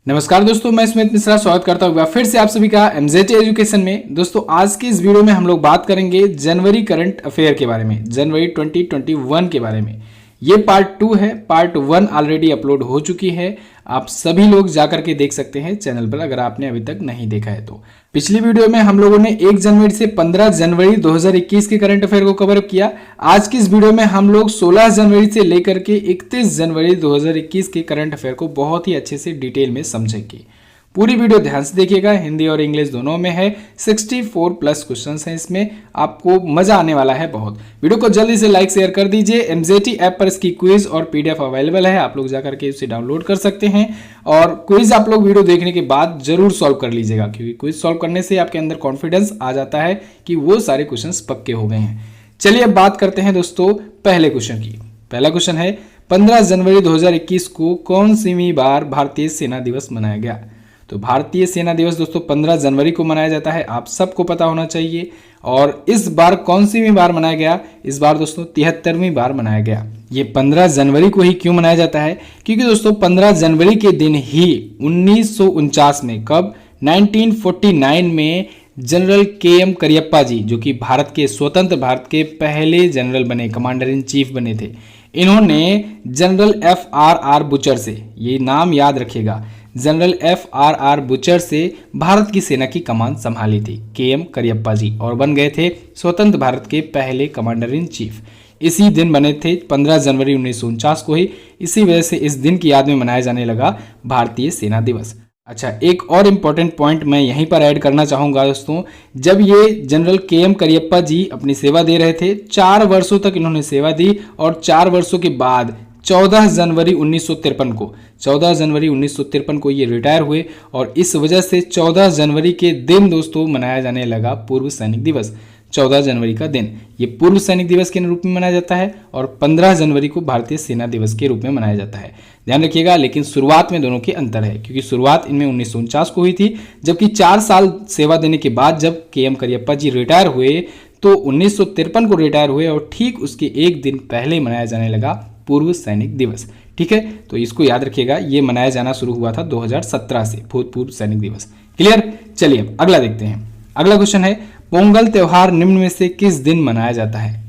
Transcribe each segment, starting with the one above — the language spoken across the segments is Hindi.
नमस्कार दोस्तों, मैं स्मित मिश्रा स्वागत करता हूँ फिर से आप सभी का एमजेटी एजुकेशन में। दोस्तों आज की इस वीडियो में हम लोग बात करेंगे जनवरी करंट अफेयर के बारे में, जनवरी 2021 के बारे में। ये पार्ट 2 है, पार्ट 1 ऑलरेडी अपलोड हो चुकी है। आप सभी लोग जाकर के देख सकते हैं चैनल पर अगर आपने अभी तक नहीं देखा है तो। पिछली वीडियो में हम लोगों ने 1 जनवरी से 15 जनवरी 2021 के करंट अफेयर को कवर किया। आज की इस वीडियो में हम लोग 16 जनवरी से लेकर के 31 जनवरी 2021 के करंट अफेयर को बहुत ही अच्छे से डिटेल में समझेंगे। पूरी वीडियो ध्यान से देखिएगा, हिंदी और इंग्लिश दोनों में है। 64 प्लस क्वेश्चंस हैं इसमें, आपको मजा आने वाला है बहुत। वीडियो को जल्दी से लाइक शेयर कर दीजिए। एमजेटी ऐप पर इसकी क्विज और पीडीएफ अवेलेबल है, आप लोग जाकर के उसे डाउनलोड कर सकते हैं। और क्विज आप लोग वीडियो देखने के बाद जरूर सॉल्व कर लीजिएगा, क्योंकि क्विज सॉल्व करने से आपके अंदर कॉन्फिडेंस आ जाता है कि वो सारे क्वेश्चन पक्के हो गए हैं। चलिए अब बात करते हैं दोस्तों पहले क्वेश्चन की। पहला क्वेश्चन है 15 जनवरी 2021 को कौन सी बार भारतीय सेना दिवस मनाया गया? तो भारतीय सेना दिवस दोस्तों 15 जनवरी को मनाया जाता है, आप सबको पता होना चाहिए। और इस बार कौन सी बार मनाया गया? इस बार दोस्तों 73वीं बार मनाया गया। ये 15 जनवरी को ही क्यों मनाया जाता है? क्योंकि दोस्तों 15 जनवरी के दिन ही 1949 में, कब? 1949 में जनरल KM करियप्पा जी, जो कि भारत के स्वतंत्र भारत के पहले जनरल बने, कमांडर इन चीफ बने थे। इन्होंने जनरल FRR बुचर से, ये नाम याद रखिएगा, जनरल FRR बुचर से भारत की सेना की कमान संभाली थी KM करियप्पा जी, और बन गए थे स्वतंत्र भारत के पहले कमांडर इन चीफ। इसी दिन बने थे 15 जनवरी 1949 को ही। इसी वजह से इस दिन की याद में मनाया जाने लगा भारतीय सेना दिवस। अच्छा, एक और इम्पॉर्टेंट पॉइंट मैं यहीं पर ऐड करना चाहूँगा दोस्तों। जब ये जनरल KM करियप्पा जी अपनी सेवा दे रहे थे, 4 वर्षों तक इन्होंने सेवा दी, और 4 वर्षों के बाद 14 जनवरी 1953 को ये रिटायर हुए। और इस वजह से 14 जनवरी के दिन दोस्तों मनाया जाने लगा पूर्व सैनिक दिवस। 14 जनवरी का दिन ये पूर्व सैनिक दिवस के रूप में मनाया जाता है, और 15 जनवरी को भारतीय सेना दिवस के रूप में मनाया जाता है। ध्यान रखिएगा, लेकिन शुरुआत में दोनों के अंतर है, क्योंकि शुरुआत इनमें 1949 को हुई थी, जबकि 4 साल सेवा देने के बाद जब KM करियप्पा जी रिटायर हुए तो 1953 को रिटायर हुए, और ठीक उसके एक दिन पहले मनाया जाने लगा पूर्व सैनिक दिवस। ठीक है, तो इसको याद रखिएगा, ये मनाया जाना शुरू हुआ था 2017 से, भूतपूर्व सैनिक दिवस। क्लियर? चलिए अब अगला देखते हैं। अगला क्वेश्चन है पोंगल त्योहार निम्न में से किस दिन मनाया जाता है?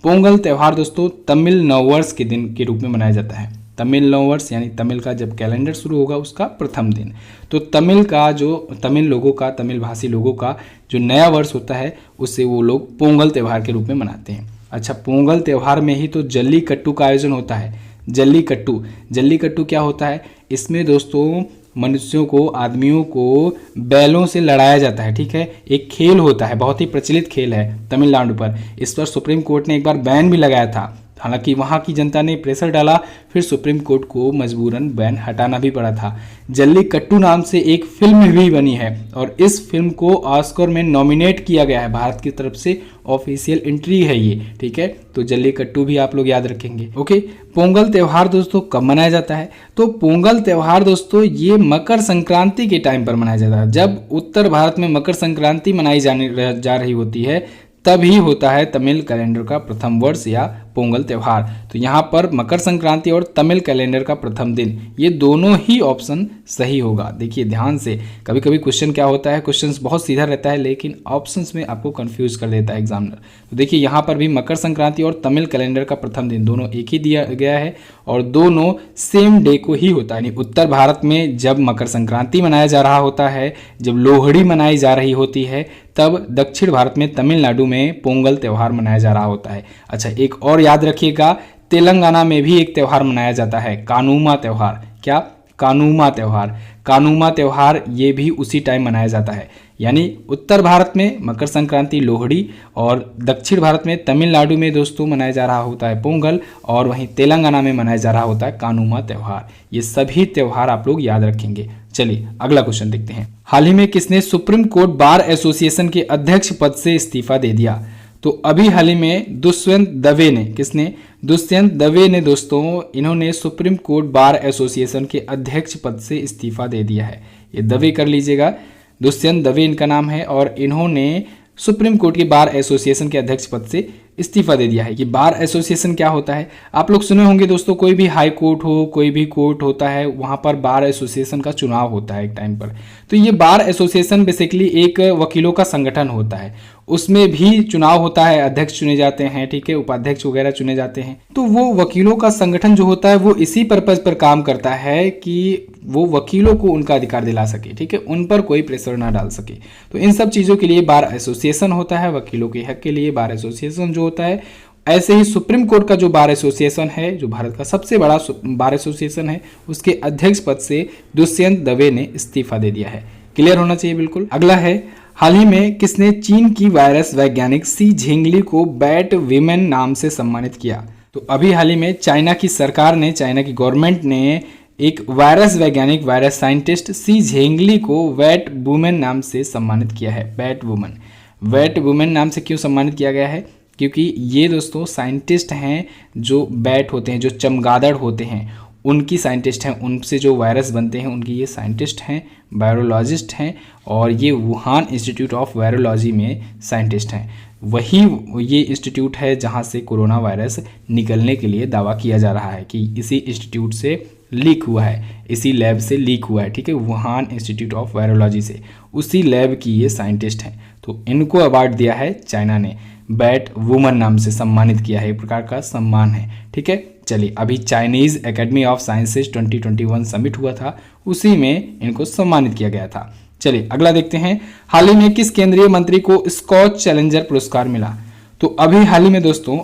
पोंगल त्योहार दोस्तों तमिल नववर्ष के दिन के रूप में मनाया जाता है। तमिल नववर्ष यानी तमिल का जब कैलेंडर शुरू होगा उसका प्रथम दिन। तो तमिल भाषी लोगों का जो नया वर्ष होता है उससे वो लोग पोंगल त्योहार के रूप में मनाते हैं। अच्छा, पोंगल त्योहार में ही तो जल्लीकट्टू का आयोजन होता है। जल्लीकट्टू क्या होता है? इसमें दोस्तों मनुष्यों को, आदमियों को बैलों से लड़ाया जाता है। ठीक है, एक खेल होता है, बहुत ही प्रचलित खेल है तमिलनाडु पर। इस पर सुप्रीम कोर्ट ने एक बार बैन भी लगाया था, हालांकि वहां की जनता ने प्रेशर डाला, फिर सुप्रीम कोर्ट को मजबूरन बैन हटाना भी पड़ा था। जल्लीकट्टू नाम से एक फिल्म भी बनी है, और इस फिल्म को ऑस्कर में नॉमिनेट किया गया है, भारत की तरफ से ऑफिशियल एंट्री है ये। ठीक है, तो जल्लीकट्टू भी आप लोग याद रखेंगे। ओके, पोंगल त्योहार दोस्तों कब मनाया जाता है? तो पोंगल त्योहार दोस्तों ये मकर संक्रांति के टाइम पर मनाया जाता है। जब उत्तर भारत में मकर संक्रांति मनाई जा रही होती है, तभी होता है तमिल कैलेंडर का प्रथम वर्ष या पोंगल त्योहार। तो यहाँ पर मकर संक्रांति और तमिल कैलेंडर का प्रथम दिन, ये दोनों ही ऑप्शन सही होगा। देखिए ध्यान से, कभी कभी क्वेश्चन क्या होता है, क्वेश्चन बहुत सीधा रहता है लेकिन ऑप्शंस में आपको कंफ्यूज कर देता है एग्जामिनर। तो देखिए यहाँ पर भी मकर संक्रांति और तमिल कैलेंडर का प्रथम दिन दोनों एक ही दिया गया है, और दोनों सेम डे को ही होता है। यानी उत्तर भारत में जब मकर संक्रांति मनाया जा रहा होता है, जब लोहड़ी मनाई जा रही होती है, तब दक्षिण भारत में तमिलनाडु में पोंगल त्योहार मनाया जा रहा होता है। अच्छा, एक और याद रखिएगा, तेलंगाना में भी एक त्यौहार मनाया जाता है, कानूमा त्यौहार। क्या? कानूमा त्यौहार ये भी उसी टाइम मनाया जाता है। यानी उत्तर भारत में मकर संक्रांति लोहड़ी, और दक्षिण भारत में तमिलनाडु में दोस्तों मनाया जा रहा होता है पोंगल, और वहीं तेलंगाना में मनाया जा रहा होता है कानूमा त्यौहार। ये सभी त्यौहार आप लोग याद रखेंगे। चलिए अगला क्वेश्चन देखते हैं। हाल ही में किसने सुप्रीम कोर्ट बार एसोसिएशन के अध्यक्ष पद से इस्तीफा दे दिया? तो अभी हाल ही में दुष्यंत दवे ने, किसने? दुष्यंत दवे ने दोस्तों, इन्होंने सुप्रीम कोर्ट बार एसोसिएशन के अध्यक्ष पद से इस्तीफा दे दिया है। ये दवे कर लीजिएगा, दुष्यंत दवे इनका नाम है, और इन्होंने सुप्रीम कोर्ट के बार एसोसिएशन के अध्यक्ष पद से इस्तीफा दे दिया है। ये बार एसोसिएशन क्या होता है, आप लोग सुने होंगे दोस्तों, कोई भी हाई कोर्ट हो, कोई भी कोर्ट होता है, वहाँ पर बार एसोसिएशन का चुनाव होता है एक टाइम पर। तो ये बार एसोसिएशन बेसिकली एक वकीलों का संगठन होता है, उसमें भी चुनाव होता है, अध्यक्ष चुने जाते हैं, ठीक है, उपाध्यक्ष वगैरह चुने जाते हैं। तो वो वकीलों का संगठन जो होता है वो इसी पर्पज पर काम करता है कि वो वकीलों को उनका अधिकार दिला सके, ठीक है, उन पर कोई प्रेशर ना डाल सके। तो इन सब चीज़ों के लिए बार एसोसिएशन होता है, वकीलों के हक के लिए बार एसोसिएशन जो होता है। ऐसे ही सुप्रीम कोर्ट का जो बार एसोसिएशन है, जो भारत का सबसे बड़ा बार एसोसिएशन है, उसके अध्यक्ष पद से दुष्यंत दवे ने इस्तीफा दे दिया है। क्लियर होना चाहिए बिल्कुल। अगला है, हाल ही में किसने चीन की वायरस वैज्ञानिक सी झिंगली को बैट वीमेन नाम से सम्मानित किया। तो अभी हाल ही में चाइना की सरकार ने, चाइना की गवर्नमेंट ने एक वायरस वैज्ञानिक, वायरस साइंटिस्ट सी झिंगली को बैट वुमेन नाम से सम्मानित किया है। बैट वुमेन, बैट वुमेन नाम से क्यों सम्मानित किया गया है, क्योंकि ये दोस्तों साइंटिस्ट हैं जो बैट होते हैं, जो चमगादड़ होते हैं, उनकी साइंटिस्ट हैं, उनसे जो वायरस बनते हैं उनकी ये साइंटिस्ट हैं, वायरोलॉजिस्ट हैं, और ये वुहान इंस्टीट्यूट ऑफ वायरोलॉजी में साइंटिस्ट हैं। वही ये इंस्टीट्यूट है जहाँ से कोरोना वायरस निकलने के लिए दावा किया जा रहा है कि इसी इंस्टीट्यूट से लीक हुआ है, इसी लैब से लीक हुआ है, ठीक है, वुहान इंस्टीट्यूट ऑफ वायरोलॉजी से, उसी लैब की ये साइंटिस्ट हैं। तो इनको अवार्ड दिया है चाइना ने, बैट वुमन नाम से सम्मानित किया है, एक प्रकार का सम्मान है, ठीक है। चलिए, अभी Chinese academy of sciences 2021 summit हुआ था, उसी में इनको सम्मानित किया गया था। चलिए अगला देखते हैं, हाल ही में किस केंद्रीय मंत्री को स्कॉच चैलेंजर पुरस्कार मिला। तो अभी हाल ही में दोस्तों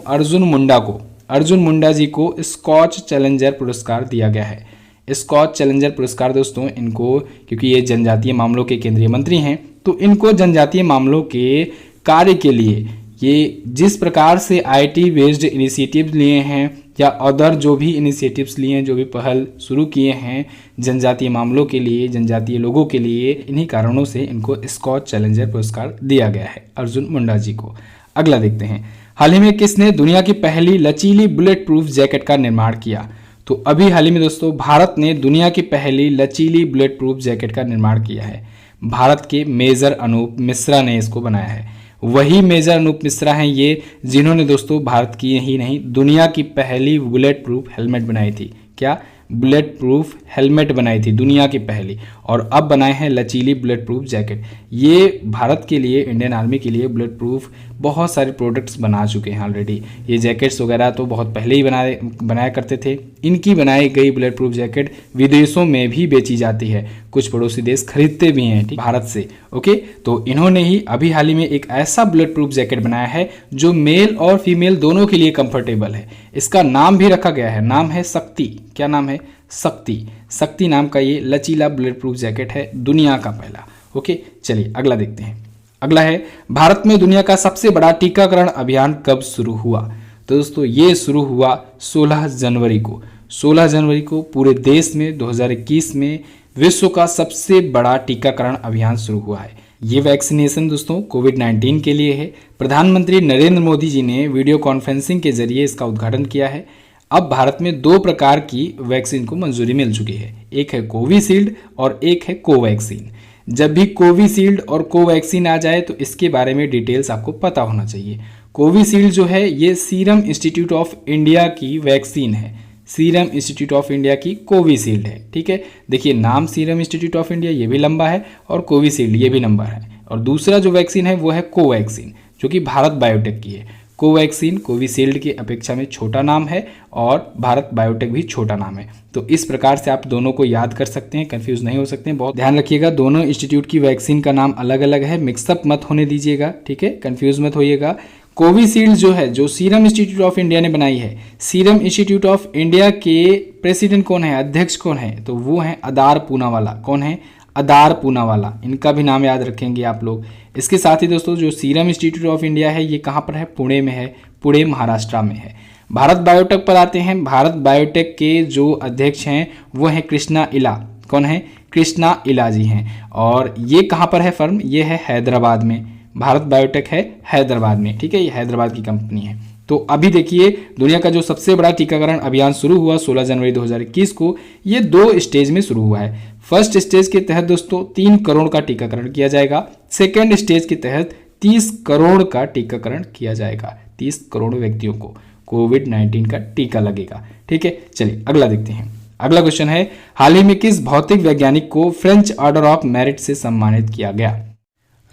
अर्जुन मुंडा जी को स्कॉच चैलेंजर पुरस्कार दिया गया है। स्कॉच चैलेंजर पुरस्कार दोस्तों इनको, क्योंकि ये जनजातीय मामलों के केंद्रीय मंत्री हैं, तो इनको जनजातीय मामलों के कार्य के लिए, ये जिस प्रकार से आईटी बेस्ड इनिशिएटिव्स लिए हैं या अदर जो भी इनिशिएटिव्स लिए हैं, जो भी पहल शुरू किए हैं जनजातीय मामलों के लिए, जनजातीय लोगों के लिए, इन्हीं कारणों से इनको स्कॉच चैलेंजर पुरस्कार दिया गया है अर्जुन मुंडा जी को। अगला देखते हैं, हाल ही में किसने दुनिया की पहली लचीली बुलेट प्रूफ जैकेट का निर्माण किया। तो अभी हाल ही में दोस्तों भारत ने दुनिया की पहली लचीली बुलेट प्रूफ जैकेट का निर्माण किया है। भारत के मेजर अनूप मिश्रा ने इसको बनाया है। वही मेजर अनूप मिश्रा हैं ये, जिन्होंने दोस्तों भारत की ही नहीं दुनिया की पहली बुलेट प्रूफ हेलमेट बनाई थी। क्या, बुलेट प्रूफ हेलमेट बनाई थी दुनिया की पहली, और अब बनाए हैं लचीली बुलेट प्रूफ जैकेट। ये भारत के लिए, इंडियन आर्मी के लिए बुलेट प्रूफ बहुत सारे प्रोडक्ट्स बना चुके हैं ऑलरेडी। ये जैकेट्स वगैरह तो बहुत पहले ही बनाया करते थे। इनकी बनाई गई बुलेट प्रूफ जैकेट विदेशों में भी बेची जाती है, कुछ पड़ोसी देश खरीदते भी हैं, ठीक, भारत से। ओके, तो इन्होंने ही अभी हाल ही में एक ऐसा बुलेट प्रूफ जैकेट बनाया है जो मेल और फीमेल दोनों के लिए कंफर्टेबल है। इसका नाम भी रखा गया है, नाम है शक्ति। क्या नाम है? शक्ति नाम का ये लचीला बुलेट प्रूफ जैकेट है, दुनिया का पहला। ओके, चलिए अगला देखते हैं। अगला है, भारत में दुनिया का सबसे बड़ा टीकाकरण अभियान कब शुरू हुआ। तो दोस्तों ये शुरू हुआ 16 जनवरी को। 16 जनवरी को पूरे देश में 2021 में विश्व का सबसे बड़ा टीकाकरण अभियान शुरू हुआ है। ये वैक्सीनेशन दोस्तों कोविड-19 के लिए है। प्रधानमंत्री नरेंद्र मोदी जी ने वीडियो कॉन्फ्रेंसिंग के जरिए इसका उद्घाटन किया है। अब भारत में 2 प्रकार की वैक्सीन को मंजूरी मिल चुकी है, एक है कोविशील्ड और एक है कोवैक्सीन। जब भी कोविशील्ड और कोवैक्सीन आ जाए तो इसके बारे में डिटेल्स आपको पता होना चाहिए। कोविशील्ड जो है ये सीरम इंस्टीट्यूट ऑफ इंडिया की वैक्सीन है, सीरम इंस्टीट्यूट ऑफ इंडिया की कोविशील्ड है, ठीक है। देखिए नाम सीरम इंस्टीट्यूट ऑफ इंडिया ये भी लंबा है और कोविशील्ड ये भी नंबर है। और दूसरा जो वैक्सीन है वो है कोवैक्सीन, जो कि भारत बायोटेक की है। कोवैक्सीन कोविशील्ड की अपेक्षा में छोटा नाम है और भारत बायोटेक भी छोटा नाम है। तो इस प्रकार से आप दोनों को याद कर सकते हैं, कंफ्यूज नहीं हो सकते हैं। बहुत ध्यान रखिएगा, दोनों इंस्टीट्यूट की वैक्सीन का नाम अलग अलग है, मिक्सअप मत होने दीजिएगा, ठीक है, कंफ्यूज मत होइएगा। कोविशील्ड जो है, जो सीरम इंस्टीट्यूट ऑफ इंडिया ने बनाई है, सीरम इंस्टीट्यूट ऑफ इंडिया के प्रेसिडेंट कौन है, अध्यक्ष कौन है, तो वो है अदार पूनावाला। कौन है? अदार पूनावाला। इनका भी नाम याद रखेंगे आप लोग। इसके साथ ही दोस्तों जो सीरम इंस्टीट्यूट ऑफ इंडिया है ये कहाँ पर है? पुणे में है, पुणे महाराष्ट्र में है। भारत बायोटेक पर आते हैं। भारत बायोटेक के जो अध्यक्ष हैं वो हैं कृष्णा इला। कौन है? कृष्णा इला जी हैं। और ये कहाँ पर है फर्म? ये है हैदराबाद में। भारत बायोटेक है हैदराबाद में, ठीक है, ये हैदराबाद की कंपनी है। तो अभी देखिए दुनिया का जो सबसे बड़ा टीकाकरण अभियान शुरू हुआ 16 जनवरी 2021 को, ये 2 स्टेज में शुरू हुआ है। फर्स्ट स्टेज के तहत दोस्तों 3 करोड़ का टीकाकरण किया जाएगा। सेकेंड स्टेज के तहत 30 करोड़ का टीकाकरण किया जाएगा। 30 करोड़ व्यक्तियों को कोविड-19 का टीका लगेगा। ठीक है, चलिए अगला देखते हैं। अगला क्वेश्चन है, हाल ही में किस भौतिक वैज्ञानिक को फ्रेंच ऑर्डर ऑफ मेरिट से सम्मानित किया गया?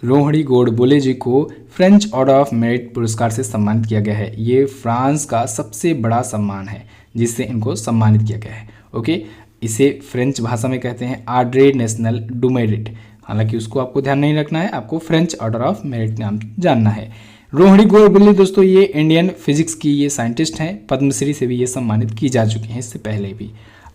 रोहिणी गोडबोले जी को फ्रेंच ऑर्डर ऑफ मेरिट पुरस्कार से सम्मानित किया गया है। ये फ्रांस का सबसे बड़ा सम्मान है जिससे इनको सम्मानित किया गया है। ओके, इसे फ्रेंच भाषा में कहते हैं ऑर्डर नेशनल डू मेरिट। हालांकि उसको आपको ध्यान नहीं रखना है, आपको फ्रेंच ऑर्डर ऑफ मेरिट नाम जानना है। रोहिणी गोडबोले दोस्तों ये इंडियन फिजिक्स की ये साइंटिस्ट हैं, पद्मश्री से भी ये सम्मानित की जा चुकी हैं इससे पहले भी।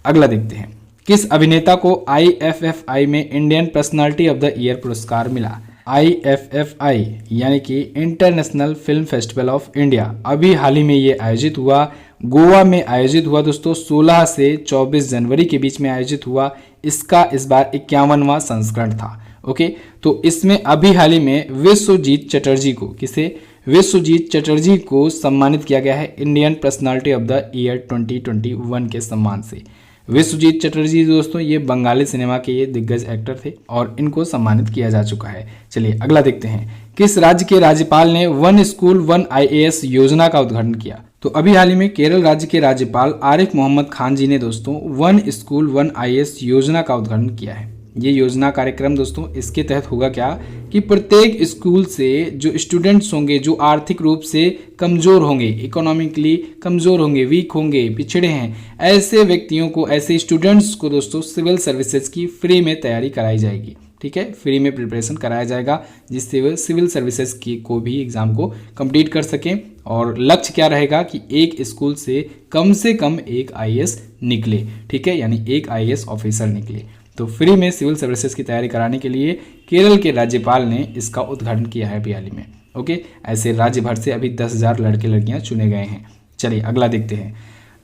अगला देखते हैं, किस अभिनेता को IFFI में Indian personality of the year पुरस्कार मिला? IFFI यानी कि international film festival of India अभी हाल ही में ये आयोजित हुआ, गोवा में आयोजित हुआ दोस्तों। 16 से 24 जनवरी के बीच में आयोजित हुआ। इसका इस बार 51वां संस्करण था। ओके, तो इसमें अभी हाल ही में विश्वजीत चटर्जी को, किसे? विश्वजीत चटर्जी को सम्मानित किया गया है Indian personality of the year 2021 के सम्मान से। विश्वजीत चटर्जी दोस्तों ये बंगाली सिनेमा के ये दिग्गज एक्टर थे और इनको सम्मानित किया जा चुका है। चलिए अगला देखते हैं, किस राज्य के राज्यपाल ने वन स्कूल वन IAS योजना का उद्घाटन किया? तो अभी हाल ही में केरल राज्य के राज्यपाल आरिफ मोहम्मद खान जी ने दोस्तों वन स्कूल वन IAS योजना का उद्घाटन किया है। ये योजना कार्यक्रम दोस्तों इसके तहत होगा क्या कि प्रत्येक स्कूल से जो स्टूडेंट्स होंगे जो आर्थिक रूप से कमज़ोर होंगे, इकोनॉमिकली कमज़ोर होंगे, वीक होंगे, पिछड़े हैं, ऐसे व्यक्तियों को, ऐसे स्टूडेंट्स को दोस्तों सिविल सर्विसेज की फ्री में तैयारी कराई जाएगी। ठीक है, फ्री में प्रिपरेशन कराया जाएगा जिससे वे सिविल सर्विसेज की को भी एग्ज़ाम को कंप्लीट कर सकें। और लक्ष्य क्या रहेगा कि एक स्कूल से कम एक IAS निकले। ठीक है, यानी एक IAS ऑफिसर निकले। तो फ्री में सिविल सर्विसेज की तैयारी कराने के लिए केरल के राज्यपाल ने इसका उद्घाटन किया है हाल ही में। ओके, ऐसे राज्य भर से अभी 10,000 लड़के लड़कियां चुने गए हैं। चलिए अगला देखते हैं,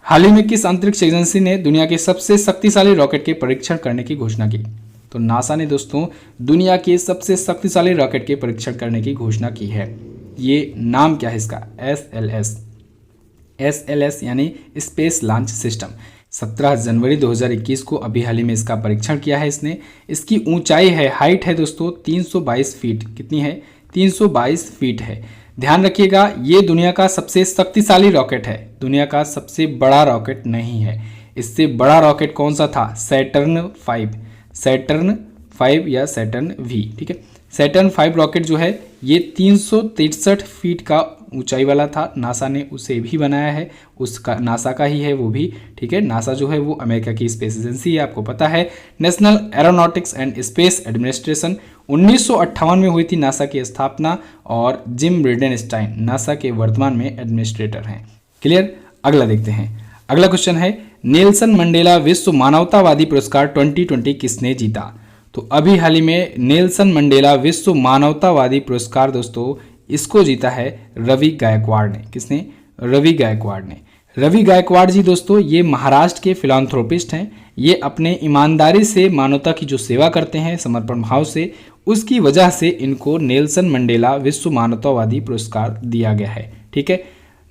हाल ही में किस अंतरिक्ष एजेंसी ने दुनिया के सबसे शक्तिशाली रॉकेट के परीक्षण करने की घोषणा की? तो नासा ने दोस्तों दुनिया के सबसे शक्तिशाली रॉकेट के परीक्षण करने की घोषणा की है। ये नाम क्या है इसका? SLS यानी स्पेस लॉन्च सिस्टम। 17 जनवरी 2021 को अभी हाल ही में इसका परीक्षण किया है इसने। इसकी ऊंचाई है, हाइट है दोस्तों 322 फीट। कितनी है? 322 फीट है। ध्यान रखिएगा ये दुनिया का सबसे शक्तिशाली रॉकेट है, दुनिया का सबसे बड़ा रॉकेट नहीं है। इससे बड़ा रॉकेट कौन सा था? सैटर्न 5 या सैटर्न V। ठीक है, सैटर्न 5 रॉकेट जो है ये 363 फीट का ऊंचाई वाला था। नासा ने उसे भी बनाया है, उसका नासा का ही है वो भी। ठीक है, नासा जो है वो अमेरिका की स्पेस एजेंसी है, आपको पता है। National aeronautics and space administration 1958 में हुई थी नासा की स्थापना और जिम ब्रिडेनस्टाइन नासा के वर्तमान में एडमिनिस्ट्रेटर हैं। क्लियर? अगला देखते हैं। अगला क्वेश्चन है, नेल्सन मंडेला विश्व मानवतावादी पुरस्कार 2020 किसने जीता? तो अभी हाल ही में नेल्सन मंडेला विश्व मानवतावादी पुरस्कार दोस्तों इसको जीता है रवि गायकवाड़ ने। किसने? रवि गायकवाड़ ने। रवि गायकवाड़ जी दोस्तों ये महाराष्ट्र के फिलांथ्रोपिस्ट हैं। ये अपने ईमानदारी से मानवता की जो सेवा करते हैं समर्पण भाव से, उसकी वजह से इनको नेल्सन मंडेला विश्व मानवतावादी पुरस्कार दिया गया है। ठीक है,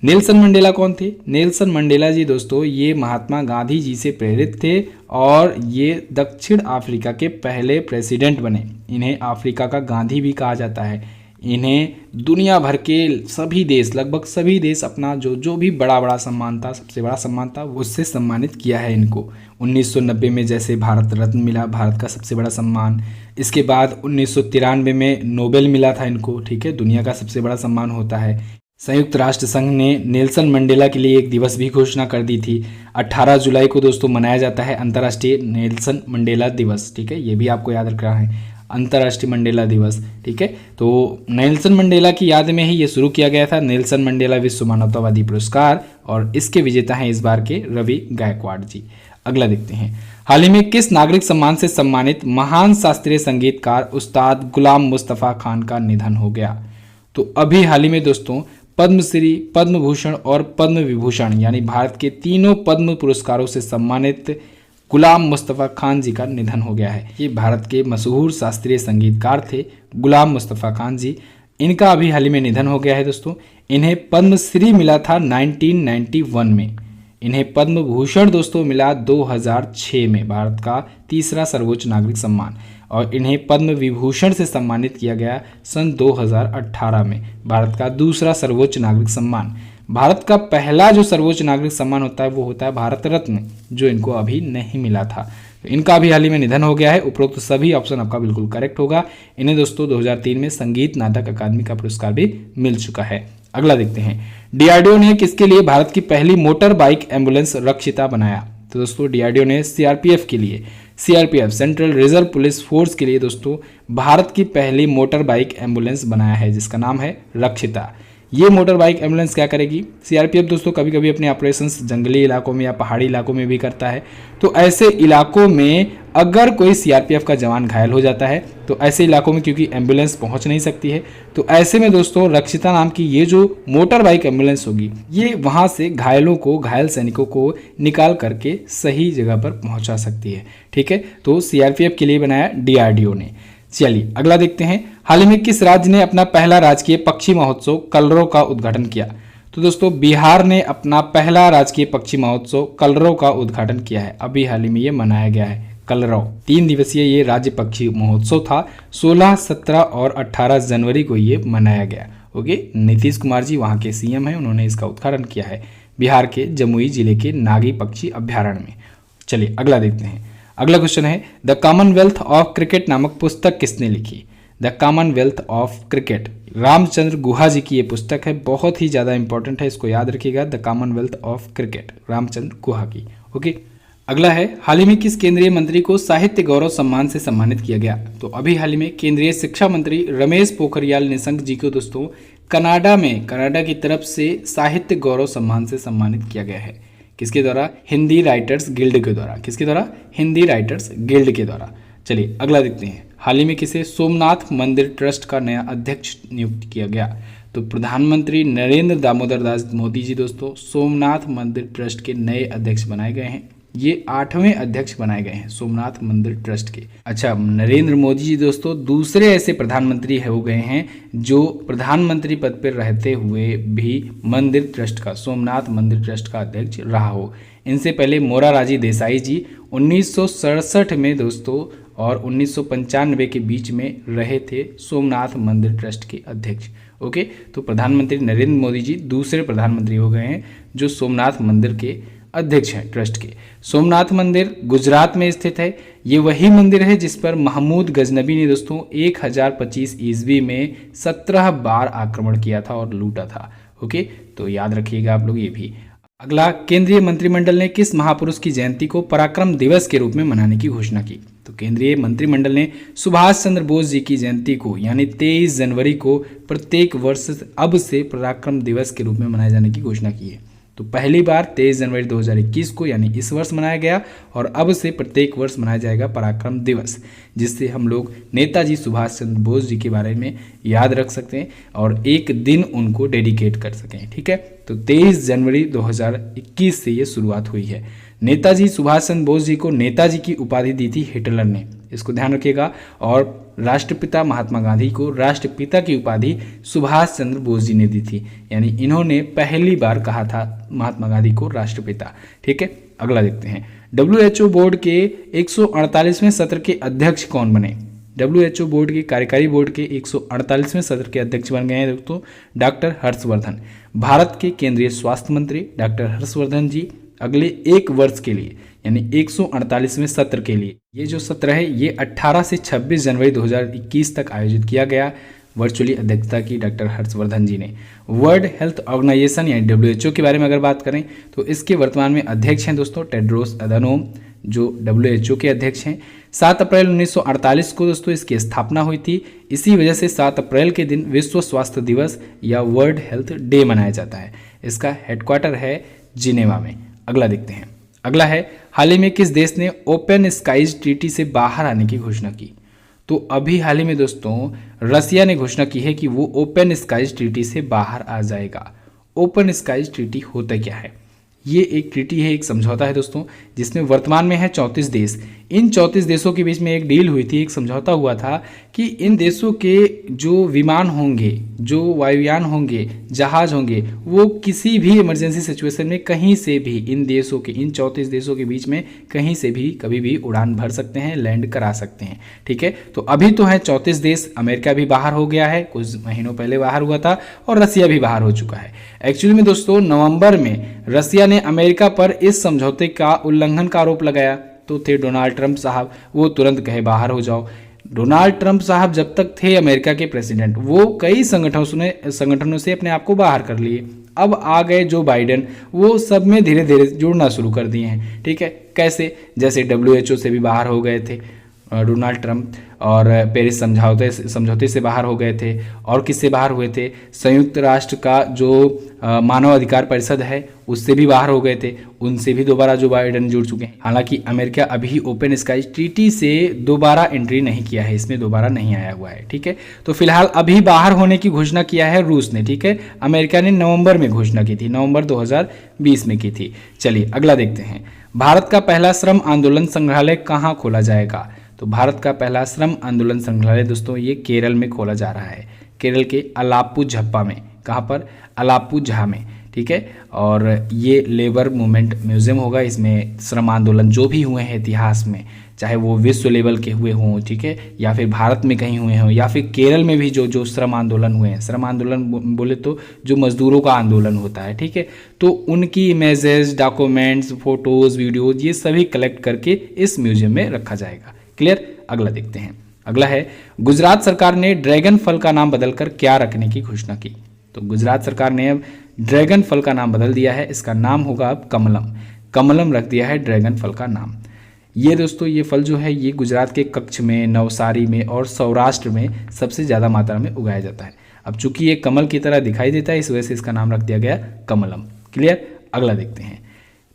नेल्सन मंडेला कौन थे? नेल्सन मंडेला जी दोस्तों ये महात्मा गांधी जी से प्रेरित थे और ये दक्षिण अफ्रीका के पहले प्रेसिडेंट बने। इन्हें अफ्रीका का गांधी भी कहा जाता है। इन्हें दुनिया भर के सभी देश, लगभग सभी देश अपना जो भी बड़ा सम्मान था, सबसे बड़ा सम्मान था, उससे सम्मानित किया है इनको। 1990 में जैसे भारत रत्न मिला, भारत का सबसे बड़ा सम्मान। इसके बाद 1993 में नोबेल मिला था इनको। ठीक है, दुनिया का सबसे बड़ा सम्मान होता है। संयुक्त राष्ट्र संघ ने नेल्सन मंडेला के लिए एक दिवस भी घोषणा कर दी थी। 18 जुलाई को दोस्तों मनाया जाता है अंतर्राष्ट्रीय नेल्सन मंडेला दिवस। ठीक है, ये भी आपको याद रखना है, अंतर्राष्ट्रीय मंडेला दिवस। ठीक है, तो नेल्सन मंडेला की याद में ही ये शुरू किया गया था नेल्सन मंडेला विश्व मानवतावादी पुरस्कार, और इसके विजेता हैं इस बार के रवि गायकवाड़ जी। अगला देखते हैं, हाल ही में किस नागरिक सम्मान से सम्मानित महान शास्त्रीय संगीतकार उस्ताद गुलाम मुस्तफ़ा खान का निधन हो गया? तो अभी हाल ही में दोस्तों पद्मश्री, पद्म भूषण और पद्म विभूषण यानी भारत के तीनों पद्म पुरस्कारों से सम्मानित गुलाम मुस्तफ़ा खान जी का निधन हो गया है। ये भारत के मशहूर शास्त्रीय संगीतकार थे गुलाम मुस्तफ़ा खान जी। इनका अभी हाल ही में निधन हो गया है दोस्तों। इन्हें पद्मश्री मिला था 1991 में। इन्हें पद्म भूषण दोस्तों मिला 2006 में, भारत का तीसरा सर्वोच्च नागरिक सम्मान। और इन्हें पद्म विभूषण से सम्मानित किया गया सन 2018 में, भारत का दूसरा सर्वोच्च नागरिक सम्मान। भारत का पहला जो सर्वोच्च नागरिक सम्मान होता है वो होता है भारत रत्न, जो इनको अभी नहीं मिला था। तो इनका अभी हाल ही में निधन हो गया है। उपरोक्त सभी ऑप्शन आपका बिल्कुल करेक्ट होगा। इन्हें दोस्तों 2003 में संगीत नाटक अकादमी का पुरस्कार भी मिल चुका है। अगला देखते हैं, डीआरडीओ ने किसके लिए भारत की पहली मोटर बाइक एम्बुलेंस रक्षिता बनाया? तो दोस्तों डीआरडीओ ने सीआरपीएफ के लिए, CRPF central reserve police force के लिए दोस्तों भारत की पहली मोटर बाइक एम्बुलेंस बनाया है, जिसका नाम है रक्षिता। ये मोटर बाइक एम्बुलेंस क्या करेगी? सीआरपीएफ दोस्तों कभी कभी अपने ऑपरेशंस जंगली इलाकों में या पहाड़ी इलाकों में भी करता है। तो ऐसे इलाकों में अगर कोई सीआरपीएफ का जवान घायल हो जाता है तो ऐसे इलाकों में क्योंकि एम्बुलेंस पहुंच नहीं सकती है, तो ऐसे में दोस्तों रक्षिता नाम की ये जो मोटर बाइक एम्बुलेंस होगी ये वहां से घायलों को, घायल सैनिकों को निकाल करके सही जगह पर पहुंचा सकती है। ठीक है, तो सीआरपीएफ के लिए बनाया डीआरडीओ ने। चलिए अगला देखते हैं, हाल ही में किस राज्य ने अपना पहला राजकीय पक्षी महोत्सव कलरव का उद्घाटन किया? तो दोस्तों बिहार ने अपना पहला राजकीय पक्षी महोत्सव कलरव का उद्घाटन किया है। अभी हाल ही में ये मनाया गया है कलरव। 3 दिवसीय ये राज्य पक्षी महोत्सव था। 16, 17 और 18 जनवरी को ये मनाया गया। ओके, नीतीश कुमार जी वहाँ के सीएम हैं, उन्होंने इसका उद्घाटन किया है बिहार के जमुई जिले के नागी पक्षी अभ्यारण्य में। चलिए अगला देखते हैं। अगला क्वेश्चन है, द कॉमनवेल्थ ऑफ क्रिकेट नामक पुस्तक किसने लिखी? The commonwealth of cricket, Ramachandra Guha ji की ये पुस्तक है, बहुत ही ज़्यादा इंपॉर्टेंट है, इसको याद रखिएगा। The commonwealth of cricket, Ramachandra Guha की। ओके, अगला है, हाल ही में किस केंद्रीय मंत्री को साहित्य गौरव सम्मान से सम्मानित किया गया? तो अभी हाल ही में केंद्रीय शिक्षा मंत्री रमेश पोखरियाल निशंक जी को दोस्तों कनाडा की तरफ से साहित्य गौरव सम्मान से सम्मानित किया गया है। किसके द्वारा? हिंदी राइटर्स गिल्ड के द्वारा। किसके द्वारा? हिंदी राइटर्स गिल्ड के द्वारा। चलिए अगला देखते हैं, हाल ही में किसे सोमनाथ मंदिर ट्रस्ट का नया अध्यक्ष नियुक्त किया गया? तो प्रधानमंत्री नरेंद्र दामोदर दास मोदी जी दोस्तों सोमनाथ मंदिर ट्रस्ट के नए अध्यक्ष बनाए गए हैं। ये 8वें अध्यक्ष बनाए गए हैं सोमनाथ मंदिर ट्रस्ट के। अच्छा, नरेंद्र मोदी जी दोस्तों दूसरे ऐसे प्रधानमंत्री हो गए हैं जो प्रधानमंत्री पद पर रहते हुए भी मंदिर ट्रस्ट का, सोमनाथ मंदिर ट्रस्ट का अध्यक्ष रहा हो। इनसे पहले मोरारजी देसाई जी 1967 में दोस्तों और 1995 के बीच में रहे थे सोमनाथ मंदिर ट्रस्ट के अध्यक्ष। ओके, तो प्रधानमंत्री नरेंद्र मोदी जी दूसरे प्रधानमंत्री हो गए हैं जो सोमनाथ मंदिर के अध्यक्ष हैं ट्रस्ट के। सोमनाथ मंदिर गुजरात में स्थित है। ये वही मंदिर है जिस पर महमूद गजनबी ने दोस्तों 1025 ईस्वी में 17 बार आक्रमण किया था और लूटा था। ओके, तो याद रखिएगा आप लोग ये भी। अगला, केंद्रीय मंत्रिमंडल ने किस महापुरुष की जयंती को पराक्रम दिवस के रूप में मनाने की घोषणा की? तो केंद्रीय मंत्रिमंडल ने सुभाष चंद्र बोस जी की जयंती को यानी 23 जनवरी को प्रत्येक वर्ष अब से पराक्रम दिवस के रूप में मनाए जाने की घोषणा की है। तो पहली बार 23 जनवरी 2021 को यानी इस वर्ष मनाया गया और अब से प्रत्येक वर्ष मनाया जाएगा पराक्रम दिवस, जिससे हम लोग नेताजी सुभाष चंद्र बोस जी के बारे में याद रख सकते हैं और एक दिन उनको डेडिकेट कर सकें। ठीक है, तो 23 जनवरी 2021 से ये शुरुआत हुई है। नेताजी सुभाष चंद्र बोस जी को नेताजी की उपाधि दी थी हिटलर ने, इसको ध्यान रखिएगा। और राष्ट्रपिता महात्मा गांधी को राष्ट्रपिता की उपाधि सुभाष चंद्र बोस जी ने दी थी, यानी इन्होंने पहली बार कहा था महात्मा गांधी को राष्ट्रपिता। ठीक है, अगला देखते हैं, WHO बोर्ड के 148वें सत्र के अध्यक्ष कौन बने? WHO बोर्ड के कार्यकारी बोर्ड के 148वें सत्र के अध्यक्ष बन गए हैं दोस्तों डॉक्टर हर्षवर्धन। भारत के केंद्रीय स्वास्थ्य मंत्री डॉक्टर हर्षवर्धन जी अगले 1 वर्ष के लिए यानी 148वें सत्र के लिए, ये जो सत्र है ये 18 से 26 जनवरी 2021 तक आयोजित किया गया। वर्चुअली अध्यक्षता की डॉक्टर हर्षवर्धन जी ने। वर्ल्ड हेल्थ ऑर्गेनाइजेशन यानी WHO के बारे में अगर बात करें तो इसके वर्तमान में अध्यक्ष हैं दोस्तों टेड्रोस अधानोम, जो WHO के अध्यक्ष हैं। 7 अप्रैल 1948 को दोस्तों इसकी स्थापना हुई थी। इसी वजह से 7 अप्रैल के दिन विश्व स्वास्थ्य दिवस या वर्ल्ड हेल्थ डे मनाया जाता है। इसका हेडक्वार्टर है जिनेवा में। अगला देखते हैं, अगला है, हाल ही में किस देश ने ओपन स्काईज ट्रीटी से बाहर आने की घोषणा की? तो अभी हाल ही में दोस्तों रसिया ने घोषणा की है कि वो ओपन स्काईज ट्रीटी से बाहर आ जाएगा। ओपन स्काईज ट्रीटी होता क्या है ये एक ट्रीटी है, एक समझौता है दोस्तों, जिसमें वर्तमान में है 34 देश। इन 34 देशों के बीच में एक डील हुई थी, एक समझौता हुआ था कि इन देशों के जो विमान होंगे, जो वायुयान होंगे, जहाज होंगे, वो किसी भी इमरजेंसी सिचुएशन में कहीं से भी इन देशों के, इन 34 देशों के बीच में कहीं से भी कभी भी उड़ान भर सकते हैं, लैंड करा सकते हैं। ठीक है, तो अभी तो है 34 देश, अमेरिका भी बाहर हो गया है, कुछ महीनों पहले बाहर हुआ था, और रसिया भी बाहर हो चुका है। एक्चुअली में दोस्तों नवंबर में रसिया ने अमेरिका पर इस समझौते का उल्लंघन का आरोप लगाया, तो थे डोनाल्ड ट्रंप साहब, वो तुरंत कहे बाहर हो जाओ। डोनाल्ड ट्रंप साहब जब तक थे अमेरिका के प्रेसिडेंट, वो कई संगठनों से अपने आप को बाहर कर लिए। अब आ गए जो बाइडेन, वो सब में धीरे धीरे जुड़ना शुरू कर दिए हैं। ठीक है, कैसे? जैसे WHO से भी बाहर हो गए थे डोनाल्ड ट्रंप, और पेरिस समझौते से बाहर हो गए थे। और किससे बाहर हुए थे? संयुक्त राष्ट्र का जो मानव अधिकार परिषद है, उससे भी बाहर हो गए थे, उनसे भी दोबारा जो बाइडेन जुड़ चुके हैं। हालांकि अमेरिका अभी ओपन स्काई ट्रीटी से दोबारा एंट्री नहीं किया है, इसमें दोबारा नहीं आया हुआ है। ठीक है, तो फिलहाल अभी बाहर होने की घोषणा किया है रूस ने। ठीक है, अमेरिका ने नवंबर में घोषणा की थी, नवंबर 2020 में की थी। चलिए अगला देखते हैं। भारत का पहला श्रम आंदोलन संग्रहालय कहाँ खोला जाएगा? तो भारत का पहला श्रम आंदोलन संग्रहालय दोस्तों ये केरल में खोला जा रहा है, केरल के अलाप्पुझप्पा में। कहाँ पर? अलाप्पुझा में। ठीक है, और ये लेबर मूवमेंट म्यूजियम होगा। इसमें श्रम आंदोलन जो भी हुए हैं इतिहास में, चाहे वो विश्व लेवल के हुए हों, ठीक है, या फिर भारत में कहीं हुए हों, या फिर केरल में भी जो श्रम आंदोलन हुए हैं, श्रम आंदोलन बोले तो जो मजदूरों का आंदोलन होता है, ठीक है, तो उनकी इमेजेस, डॉक्यूमेंट्स, फोटोज, वीडियोज, ये सभी कलेक्ट करके इस म्यूजियम में रखा जाएगा। क्लियर? अगला देखते हैं। अगला है, गुजरात सरकार ने ड्रैगन फल का नाम बदलकर क्या रखने की घोषणा की? तो गुजरात सरकार ने अब ड्रैगन फल का नाम बदल दिया है, इसका नाम होगा अब कमलम। कमलम रख दिया है ड्रैगन फल का नाम। ये दोस्तों ये फल जो है ये गुजरात के कच्छ में, नवसारी में और सौराष्ट्र में सबसे ज़्यादा मात्रा में उगाया जाता है। अब चूंकि ये कमल की तरह दिखाई देता है, इस वजह से इसका नाम रख दिया गया कमलम। क्लियर? अगला देखते हैं।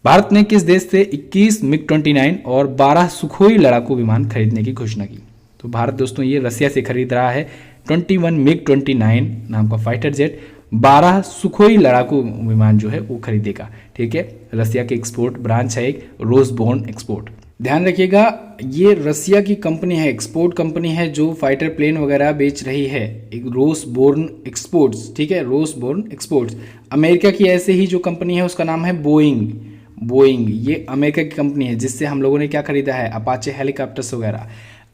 भारत ने किस देश से 21 MiG-29 और 12 सुखोई लड़ाकू विमान खरीदने की घोषणा की? तो भारत दोस्तों ये रसिया से खरीद रहा है 21 MiG-29 नाम का फाइटर जेट, 12 सुखोई लड़ाकू विमान जो है वो खरीदेगा। ठीक है, रसिया के एक्सपोर्ट ब्रांच है एक रोसबोर्न एक्सपोर्ट। ध्यान रखिएगा, ये रसिया की कंपनी है, एक्सपोर्ट कंपनी है जो फाइटर प्लेन वगैरह बेच रही है, एक रोसबोर्न एक्सपोर्ट्स। ठीक है, रोसबोर्न एक्सपोर्ट्स। अमेरिका की ऐसे ही जो कंपनी है उसका नाम है बोइंग। बोइंग ये अमेरिका की कंपनी है जिससे हम लोगों ने क्या खरीदा है? अपाचे हेलीकॉप्टर्स वगैरह।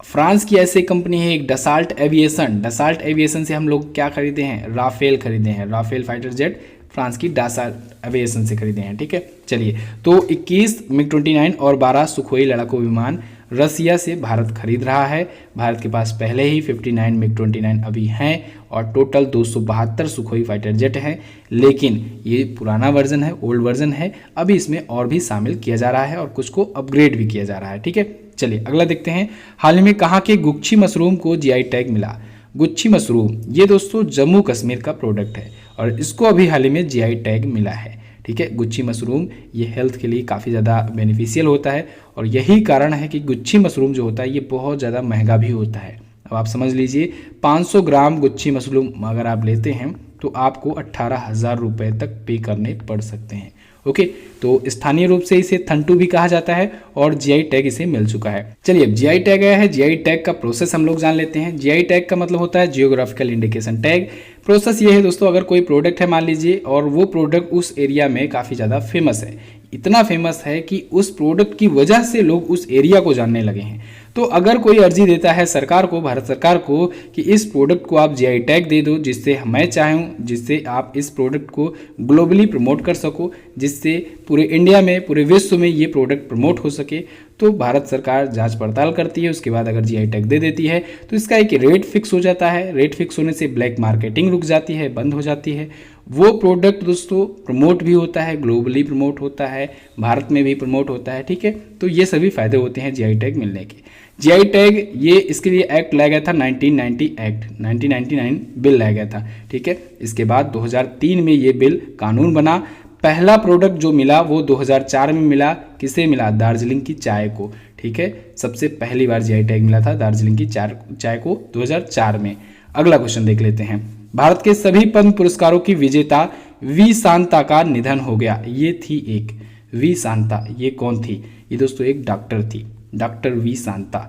फ्रांस की ऐसी कंपनी है एक डसाल्ट एविएशन। डसाल्ट एविएशन से हम लोग क्या खरीदे हैं? राफेल खरीदे हैं। राफेल फाइटर जेट फ्रांस की डसाल्ट एविएशन से खरीदे हैं। ठीक है, चलिए, तो 21 MiG-29 और 12 सुखोई लड़ाकू विमान रसिया से भारत खरीद रहा है। भारत के पास पहले ही 59 MiG-29 अभी हैं और टोटल 272 सुखोई फाइटर जेट हैं, लेकिन ये पुराना वर्जन है, ओल्ड वर्जन है। अभी इसमें और भी शामिल किया जा रहा है और कुछ को अपग्रेड भी किया जा रहा है। ठीक है, चलिए अगला देखते हैं। हाल ही में कहाँ के गुच्छी मशरूम को GI टैग मिला? गुच्छी मशरूम ये दोस्तों जम्मू कश्मीर का प्रोडक्ट है और इसको अभी हाल ही में GI टैग मिला है। ठीक है, गुच्छी मशरूम ये हेल्थ के लिए काफ़ी ज़्यादा बेनिफिशियल होता है और यही कारण है कि गुच्छी मशरूम जो होता है ये बहुत ज़्यादा महंगा भी होता है। अब आप समझ लीजिए 500 ग्राम गुच्छी मशरूम अगर आप लेते हैं तो आपको 18,000 रुपये तक पे करने पड़ सकते हैं। ओके, तो स्थानीय रूप से इसे थंटू भी कहा जाता है और GI टैग इसे मिल चुका है। चलिए अब GI टैग आया है, GI टैग का प्रोसेस हम लोग जान लेते हैं। GI टैग का मतलब होता है जियोग्राफिकल इंडिकेशन टैग। प्रोसेस ये है दोस्तों, अगर कोई प्रोडक्ट है मान लीजिए और वो प्रोडक्ट उस एरिया में काफ़ी ज़्यादा फेमस है, इतना फेमस है कि उस प्रोडक्ट की वजह से लोग उस एरिया को जानने लगे हैं, तो अगर कोई अर्जी देता है सरकार को, भारत सरकार को, कि इस प्रोडक्ट को आप GI टैग दे दो जिससे मैं चाहूँ जिससे आप इस प्रोडक्ट को ग्लोबली प्रमोट कर सको, जिससे पूरे इंडिया में, पूरे विश्व में ये प्रोडक्ट प्रमोट हो सके, तो भारत सरकार जांच पड़ताल करती है। उसके बाद अगर GI टैग दे देती है तो इसका एक रेट फिक्स हो जाता है। रेट फिक्स होने से ब्लैक मार्केटिंग रुक जाती है, बंद हो जाती है। वो प्रोडक्ट दोस्तों प्रमोट भी होता है, ग्लोबली प्रमोट होता है, भारत में भी प्रमोट होता है। ठीक है, तो ये सभी फायदे होते हैं GI टैग मिलने के। GI टैग ये इसके लिए एक्ट लाया गया था 1990 एक्ट, 1999 बिल लाया गया था। ठीक है, इसके बाद 2003 में ये बिल कानून बना। पहला प्रोडक्ट जो मिला वो 2004 में मिला। किसे मिला? दार्जिलिंग की चाय को। ठीक है, सबसे पहली बार GI टैग मिला था दार्जिलिंग की चाय को 2004 में। अगला क्वेश्चन देख लेते हैं। भारत के सभी पद्म पुरस्कारों की विजेता वी शांता का निधन हो गया। ये थी एक वी शांता, ये कौन थी? ये दोस्तों एक डॉक्टर थी, डॉक्टर वी शांता,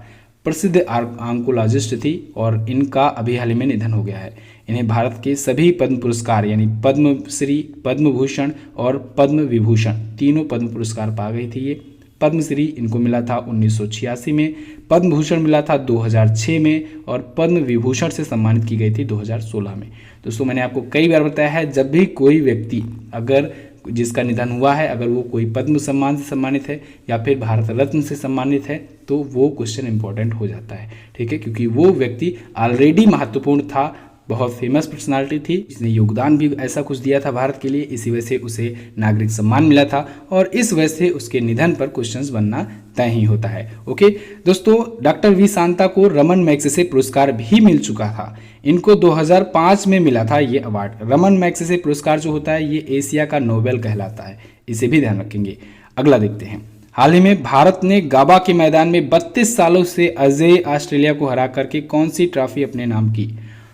प्रसिद्ध ऑन्कोलॉजिस्ट थी और इनका अभी हाल ही में निधन हो गया है। इन्हें भारत के सभी पद्म पुरस्कार यानी पद्मश्री, पद्म भूषण और पद्म विभूषण, तीनों पद्म पुरस्कार पा गई थी ये। पद्मश्री इनको मिला था 1986 में, पद्म भूषण मिला था 2006 में और पद्म विभूषण से सम्मानित की गई थी 2016 में। दोस्तों मैंने आपको कई बार बताया है, जब भी कोई व्यक्ति अगर जिसका निधन हुआ है, अगर वो कोई पद्म सम्मान से सम्मानित है या फिर भारत रत्न से सम्मानित है, तो वो क्वेश्चन इंपॉर्टेंट हो जाता है, ठीक है, क्योंकि वो व्यक्ति ऑलरेडी महत्वपूर्ण था, बहुत फेमस पर्सनालिटी थी, इसने योगदान भी ऐसा कुछ दिया था भारत के लिए, इसी वजह से उसे नागरिक सम्मान मिला था और इस वजह से उसके निधन पर क्वेश्चंस बनना तय ही होता है। ओके दोस्तों, डॉक्टर वी शांता को रमन मैग्सेसे पुरस्कार भी मिल चुका था। इनको 2005 में मिला था ये अवार्ड। रमन मैग्सेसे पुरस्कार जो होता है ये एशिया का नोबेल कहलाता है, इसे भी ध्यान रखेंगे। अगला देखते हैं। हाल ही में भारत ने गाबा के मैदान में 32 सालों से अजेय ऑस्ट्रेलिया को हरा करके कौन सी ट्रॉफी अपने नाम की?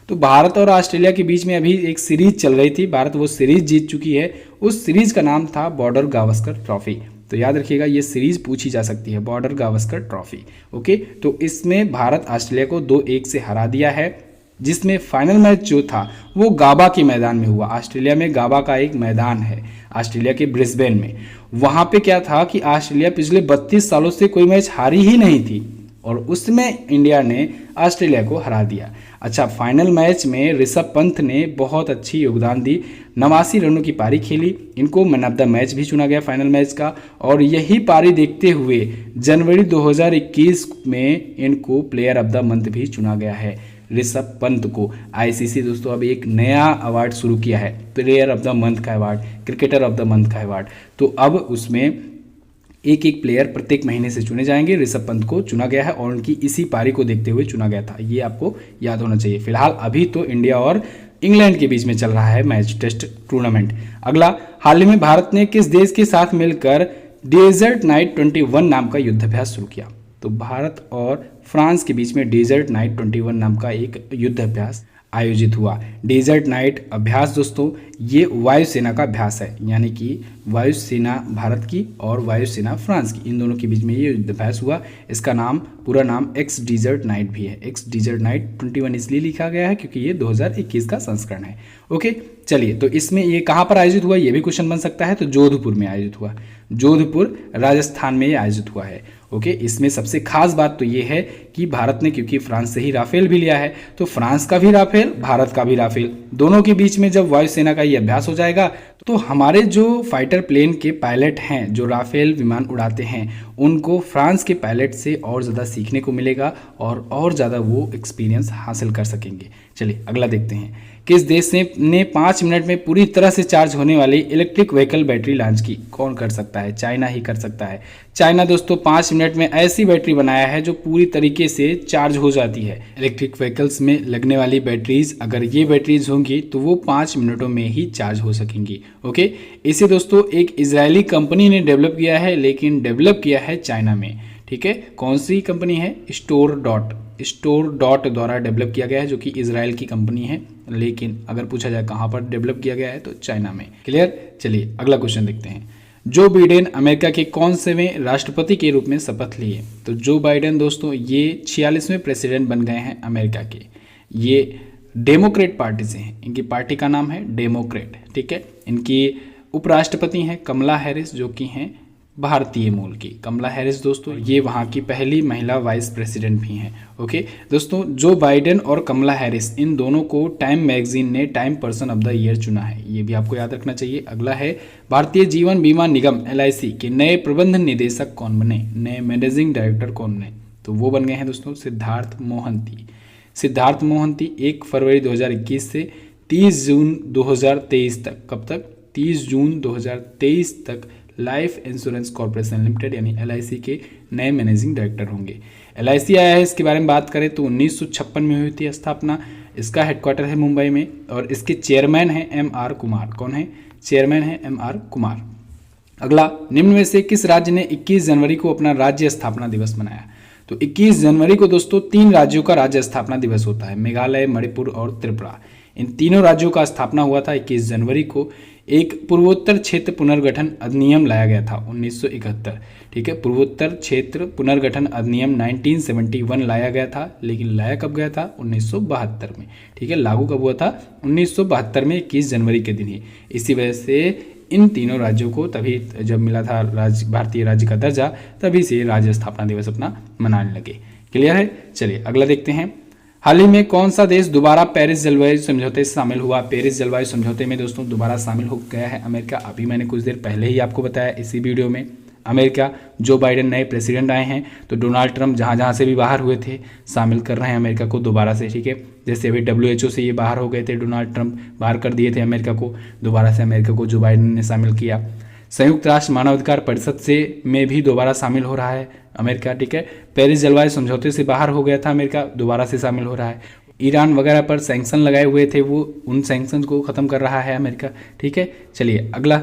तो भारत और ऑस्ट्रेलिया के बीच में अभी एक सीरीज चल रही थी, भारत वो सीरीज जीत चुकी है। उस सीरीज का नाम था बॉर्डर गावस्कर ट्रॉफी। तो याद रखिएगा ये सीरीज पूछी जा सकती है, बॉर्डर गावस्कर ट्रॉफी। ओके, तो इसमें भारत ऑस्ट्रेलिया को 2-1 से हरा दिया है, जिसमें फाइनल मैच जो था वो गाबा के मैदान में हुआ। ऑस्ट्रेलिया में गाबा का एक मैदान है, ऑस्ट्रेलिया के ब्रिस्बेन में। वहां पे क्या था कि ऑस्ट्रेलिया पिछले 32 सालों से कोई मैच हारी ही नहीं थी और उसमें इंडिया ने ऑस्ट्रेलिया को हरा दिया। अच्छा, फाइनल मैच में ऋषभ पंत ने बहुत अच्छी योगदान दी, 89 रनों की पारी खेली, इनको मैन ऑफ द मैच भी चुना गया फाइनल मैच का। और यही पारी देखते हुए जनवरी 2021 में इनको प्लेयर ऑफ द मंथ भी चुना गया है, ऋषभ पंत को। आईसीसी दोस्तों अब एक नया अवार्ड शुरू किया है, प्लेयर ऑफ द मंथ का award, cricketer of the month का अवार्ड। तो अब उसमें एक एक प्लेयर प्रत्येक महीने से चुने जाएंगे। ऋषभ पंत को चुना गया है और उनकी इसी पारी को देखते हुए चुना गया था, ये आपको याद होना चाहिए। फिलहाल अभी तो इंडिया और इंग्लैंड के बीच में चल रहा है मैच टेस्ट टूर्नामेंट। अगला, हाल ही में भारत ने किस देश के साथ मिलकर डेजर्ट नाइट 21 नाम का युद्धाभ्यास शुरू किया? तो भारत और फ्रांस के बीच में डेजर्ट नाइट 21 नाम का एक युद्धाभ्यास आयोजित हुआ। डेजर्ट नाइट अभ्यास दोस्तों ये वायुसेना का अभ्यास है, यानी कि वायुसेना भारत की और वायुसेना फ्रांस की, इन दोनों के बीच में ये युद्धाभ्यास हुआ। इसका नाम, पूरा नाम एक्स डेजर्ट नाइट भी है। एक्स डेजर्ट नाइट 21 इसलिए लिखा गया है क्योंकि ये 2021 का संस्करण है। ओके चलिए, तो इसमें ये कहाँ पर आयोजित हुआ ये भी क्वेश्चन बन सकता है। तो जोधपुर में आयोजित हुआ, जोधपुर राजस्थान में ये आयोजित हुआ है। ओके, इसमें सबसे खास बात तो ये है कि भारत ने, क्योंकि फ्रांस से ही राफेल भी लिया है, तो फ्रांस का भी राफेल, भारत का भी राफेल, दोनों के बीच में जब वायुसेना का ये अभ्यास हो जाएगा तो हमारे जो फाइटर प्लेन के पायलट हैं, जो राफेल विमान उड़ाते हैं, उनको फ्रांस के पायलट से और ज़्यादा सीखने को मिलेगा और ज़्यादा वो एक्सपीरियंस हासिल कर सकेंगे। चलिए अगला देखते हैं। किस देश ने 5 मिनट में पूरी तरह से चार्ज होने वाली इलेक्ट्रिक व्हीकल बैटरी लॉन्च की? कौन कर सकता है? चाइना ही कर सकता है। चाइना दोस्तों 5 मिनट में ऐसी बैटरी बनाया है जो पूरी तरीके से चार्ज हो जाती है। इलेक्ट्रिक व्हीकल्स में लगने वाली बैटरीज, अगर ये बैटरीज होंगी तो वो 5 मिनटों में ही चार्ज हो सकेंगी। ओके, इसे दोस्तों एक इजरायली कंपनी ने डेवलप किया है, लेकिन डेवलप किया है चाइना में। ठीक है, कौन सी कंपनी है? स्टोर डॉट द्वारा डेवलप किया गया है, जो कि इजराइल की कंपनी है, लेकिन अगर पूछा जाए कहाँ पर डेवलप किया गया है तो चाइना में। क्लियर? चलिए अगला क्वेश्चन देखते हैं। जो बाइडेन अमेरिका के कौन सेवें राष्ट्रपति के रूप में शपथ लिए? तो जो बाइडेन दोस्तों ये 46वें प्रेसिडेंट बन गए हैं अमेरिका के। ये डेमोक्रेट पार्टी से हैं, इनकी पार्टी का नाम है डेमोक्रेट। ठीक है, इनकी उपराष्ट्रपति हैं कमला हैरिस, जो कि हैं भारतीय मूल की। कमला हैरिस दोस्तों ये वहाँ की पहली महिला वाइस प्रेसिडेंट भी हैं। ओके दोस्तों, जो बाइडेन और कमला हैरिस, इन दोनों को टाइम मैगजीन ने time person of the year चुना है, ये भी आपको याद रखना चाहिए। अगला है, भारतीय जीवन बीमा निगम LIC के नए प्रबंध निदेशक कौन बने? नए मैनेजिंग डायरेक्टर कौन बने? तो वो बन गए हैं दोस्तों सिद्धार्थ मोहंती। सिद्धार्थ मोहंती 1 फरवरी 2021 से 30 जून 2023 तक, कब तक? 30 जून 2023 तक लाइफ इंश्योरेंस कॉर्पोरेशन लिमिटेड यानी LIC के नए मैनेजिंग डायरेक्टर होंगे। LIC आया है, इसके बारे में बात करें तो 1956 में हुई थी स्थापना। इसका हेडक्वार्टर है मुंबई में और इसके चेयरमैन हैं MR कुमार। कौन है? चेयरमैन है MR कुमार। अगला, निम्न में से किस राज्य ने 21 जनवरी को अपना राज्य स्थापना दिवस मनाया? तो 21 जनवरी को दोस्तों 3 राज्यों का राज्य स्थापना दिवस होता है, मेघालय, मणिपुर और त्रिपुरा। इन तीनों राज्यों का स्थापना हुआ था 21 जनवरी को। एक पूर्वोत्तर क्षेत्र पुनर्गठन अधिनियम लाया गया था 1971, ठीक है। पूर्वोत्तर क्षेत्र पुनर्गठन अधिनियम 1971 लाया गया था, लेकिन लाया कब गया था? 1972 में, ठीक है। लागू कब हुआ था? 1972 में 21 जनवरी के दिन ही। इसी वजह से इन तीनों राज्यों को तभी जब मिला था भारतीय राज्य का दर्जा, तभी से राज्य स्थापना दिवस अपना मनाने लगे। क्लियर है? चलिए अगला देखते हैं। हाल ही में कौन सा देश दोबारा पेरिस जलवायु समझौते से शामिल हुआ? पेरिस जलवायु समझौते में दोस्तों दोबारा शामिल हो गया है अमेरिका। अभी मैंने कुछ देर पहले ही आपको बताया इसी वीडियो में। अमेरिका, जो बाइडेन नए प्रेसिडेंट आए हैं, तो डोनाल्ड ट्रंप जहाँ जहाँ से भी बाहर हुए थे शामिल कर रहे हैं अमेरिका को दोबारा से, ठीक है। जैसे अभी WHO से ये बाहर हो गए थे, डोनाल्ड ट्रंप बाहर कर दिए थे अमेरिका को, दोबारा से अमेरिका को जो बाइडेन ने शामिल किया। संयुक्त राष्ट्र मानवाधिकार परिषद से में भी दोबारा शामिल हो रहा है अमेरिका, ठीक है। पेरिस जलवायु समझौते से बाहर हो गया था अमेरिका, दोबारा से शामिल हो रहा है। ईरान वगैरह पर सैंक्शन लगाए हुए थे, वो उन सैंक्शन को खत्म कर रहा है अमेरिका, ठीक है। चलिए अगला,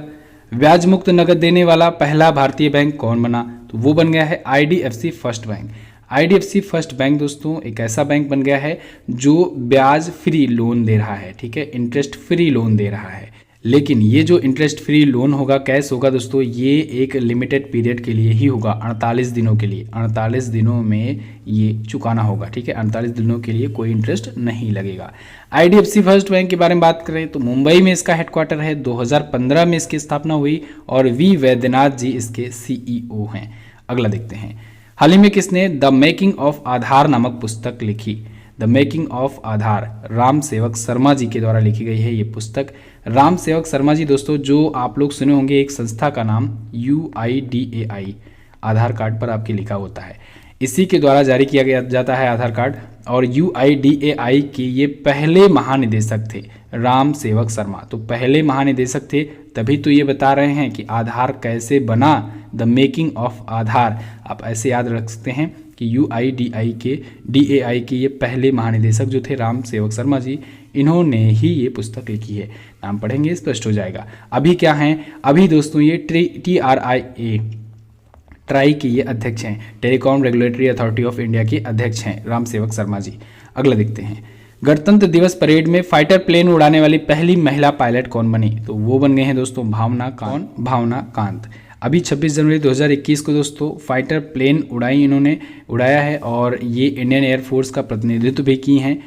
ब्याज मुक्त नकद देने वाला पहला भारतीय बैंक कौन बना? तो वो बन गया है IDFC first bank. IDFC first bank दोस्तों एक ऐसा बैंक बन गया है जो ब्याज फ्री लोन दे रहा है, ठीक है, इंटरेस्ट फ्री लोन दे रहा है। लेकिन ये जो इंटरेस्ट फ्री लोन होगा, कैश होगा दोस्तों, ये एक लिमिटेड पीरियड के लिए ही होगा, 48 दिनों के लिए। 48 दिनों में ये चुकाना होगा, ठीक है। 48 दिनों के लिए कोई इंटरेस्ट नहीं लगेगा। IDFC फर्स्ट बैंक के बारे में बात करें तो मुंबई में इसका हेडक्वार्टर है। 2015 में इसकी स्थापना हुई और V वैद्यनाथ जी इसके CEO हैं। अगला देखते हैं। हाल ही में किसने द मेकिंग ऑफ आधार नामक पुस्तक लिखी? द मेकिंग ऑफ आधार राम सेवक शर्मा जी के द्वारा लिखी गई है ये पुस्तक। राम सेवक शर्मा जी दोस्तों, जो आप लोग सुने होंगे एक संस्था का नाम UIDAI, आधार कार्ड पर आपके लिखा होता है, इसी के द्वारा जारी किया गया जाता है आधार कार्ड। और UIDAI के ये पहले महानिदेशक थे राम सेवक शर्मा, तो पहले महानिदेशक थे, तभी तो ये बता रहे हैं कि आधार कैसे बना, द मेकिंग ऑफ आधार। आप ऐसे याद रख सकते हैं कि DAI के ये पहले महानिदेशक जो थे राम सेवक शर्मा जी, इन्होंने ही ये पुस्तक लिखी है। नाम पढ़ेंगे स्पष्ट हो जाएगा। अभी क्या हैं? अभी दोस्तों ये ट्राई के ये अध्यक्ष हैं, telecom regulatory authority of India के अध्यक्ष हैं राम सेवक शर्मा जी। अगला देखते हैं। गणतंत्र दिवस परेड में फाइटर प्लेन उड़ाने वाली पहली महिला पायलट कौन बनी? तो वो बन गए हैं दोस्तों भावना कांत। अभी 26 जनवरी 2021 को दोस्तों फाइटर प्लेन इन्होंने उड़ाया है और ये इंडियन एयरफोर्स का प्रतिनिधित्व भी की हैं।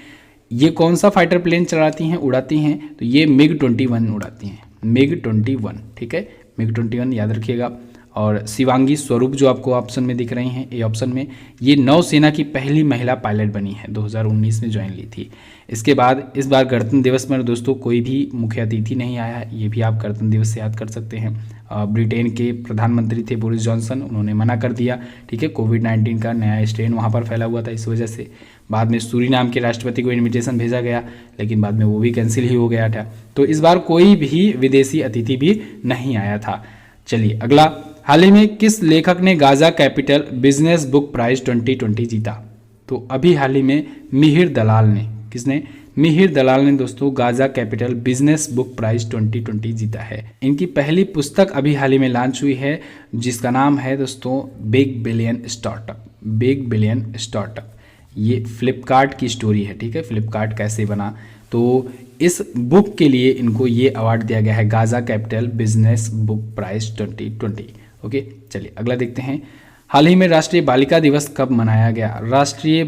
ये कौन सा फाइटर प्लेन उड़ाती हैं? तो ये MiG-21 उड़ाती हैं, MiG-21, ठीक है, MiG-21 याद रखिएगा। और शिवांगी स्वरूप जो आपको ऑप्शन में दिख रही हैं, ए ऑप्शन में, ये नौसेना की पहली महिला पायलट बनी है, 2019 में ज्वाइन ली थी। इसके बाद इस बार गणतंत्र दिवस में दोस्तों कोई भी मुख्य अतिथि नहीं आया, ये भी आप गणतंत्र दिवस से याद कर सकते हैं। ब्रिटेन के प्रधानमंत्री थे बोरिस जॉनसन, उन्होंने मना कर दिया, ठीक है, कोविड-19 का नया स्ट्रेन वहाँ पर फैला हुआ था, इस वजह से। बाद में सूरीनाम के राष्ट्रपति को इन्विटेशन भेजा गया, लेकिन बाद में वो भी कैंसिल ही हो गया था। तो इस बार कोई भी विदेशी अतिथि भी नहीं आया था। चलिए अगला, हाल ही में किस लेखक ने Gaja Capital Business Book Prize 2020 जीता? तो अभी हाल ही में मिहिर दलाल ने, किसने? मिहिर दलाल ने दोस्तों Gaja Capital Business Book Prize 2020 जीता है। इनकी पहली पुस्तक अभी हाल ही में लॉन्च हुई है, जिसका नाम है दोस्तों बिग बिलियन स्टार्टअप। ये फ्लिपकार्ट की स्टोरी है, ठीक है, फ्लिपकार्ट कैसे बना। तो इस बुक के लिए इनको ये अवार्ड दिया गया है, Gaja Capital Business Book Prize 2020। Okay, चलिए अगला देखते हैं। हाल ही में राष्ट्रीय बालिका दिवस कब मनाया गया? राष्ट्रीय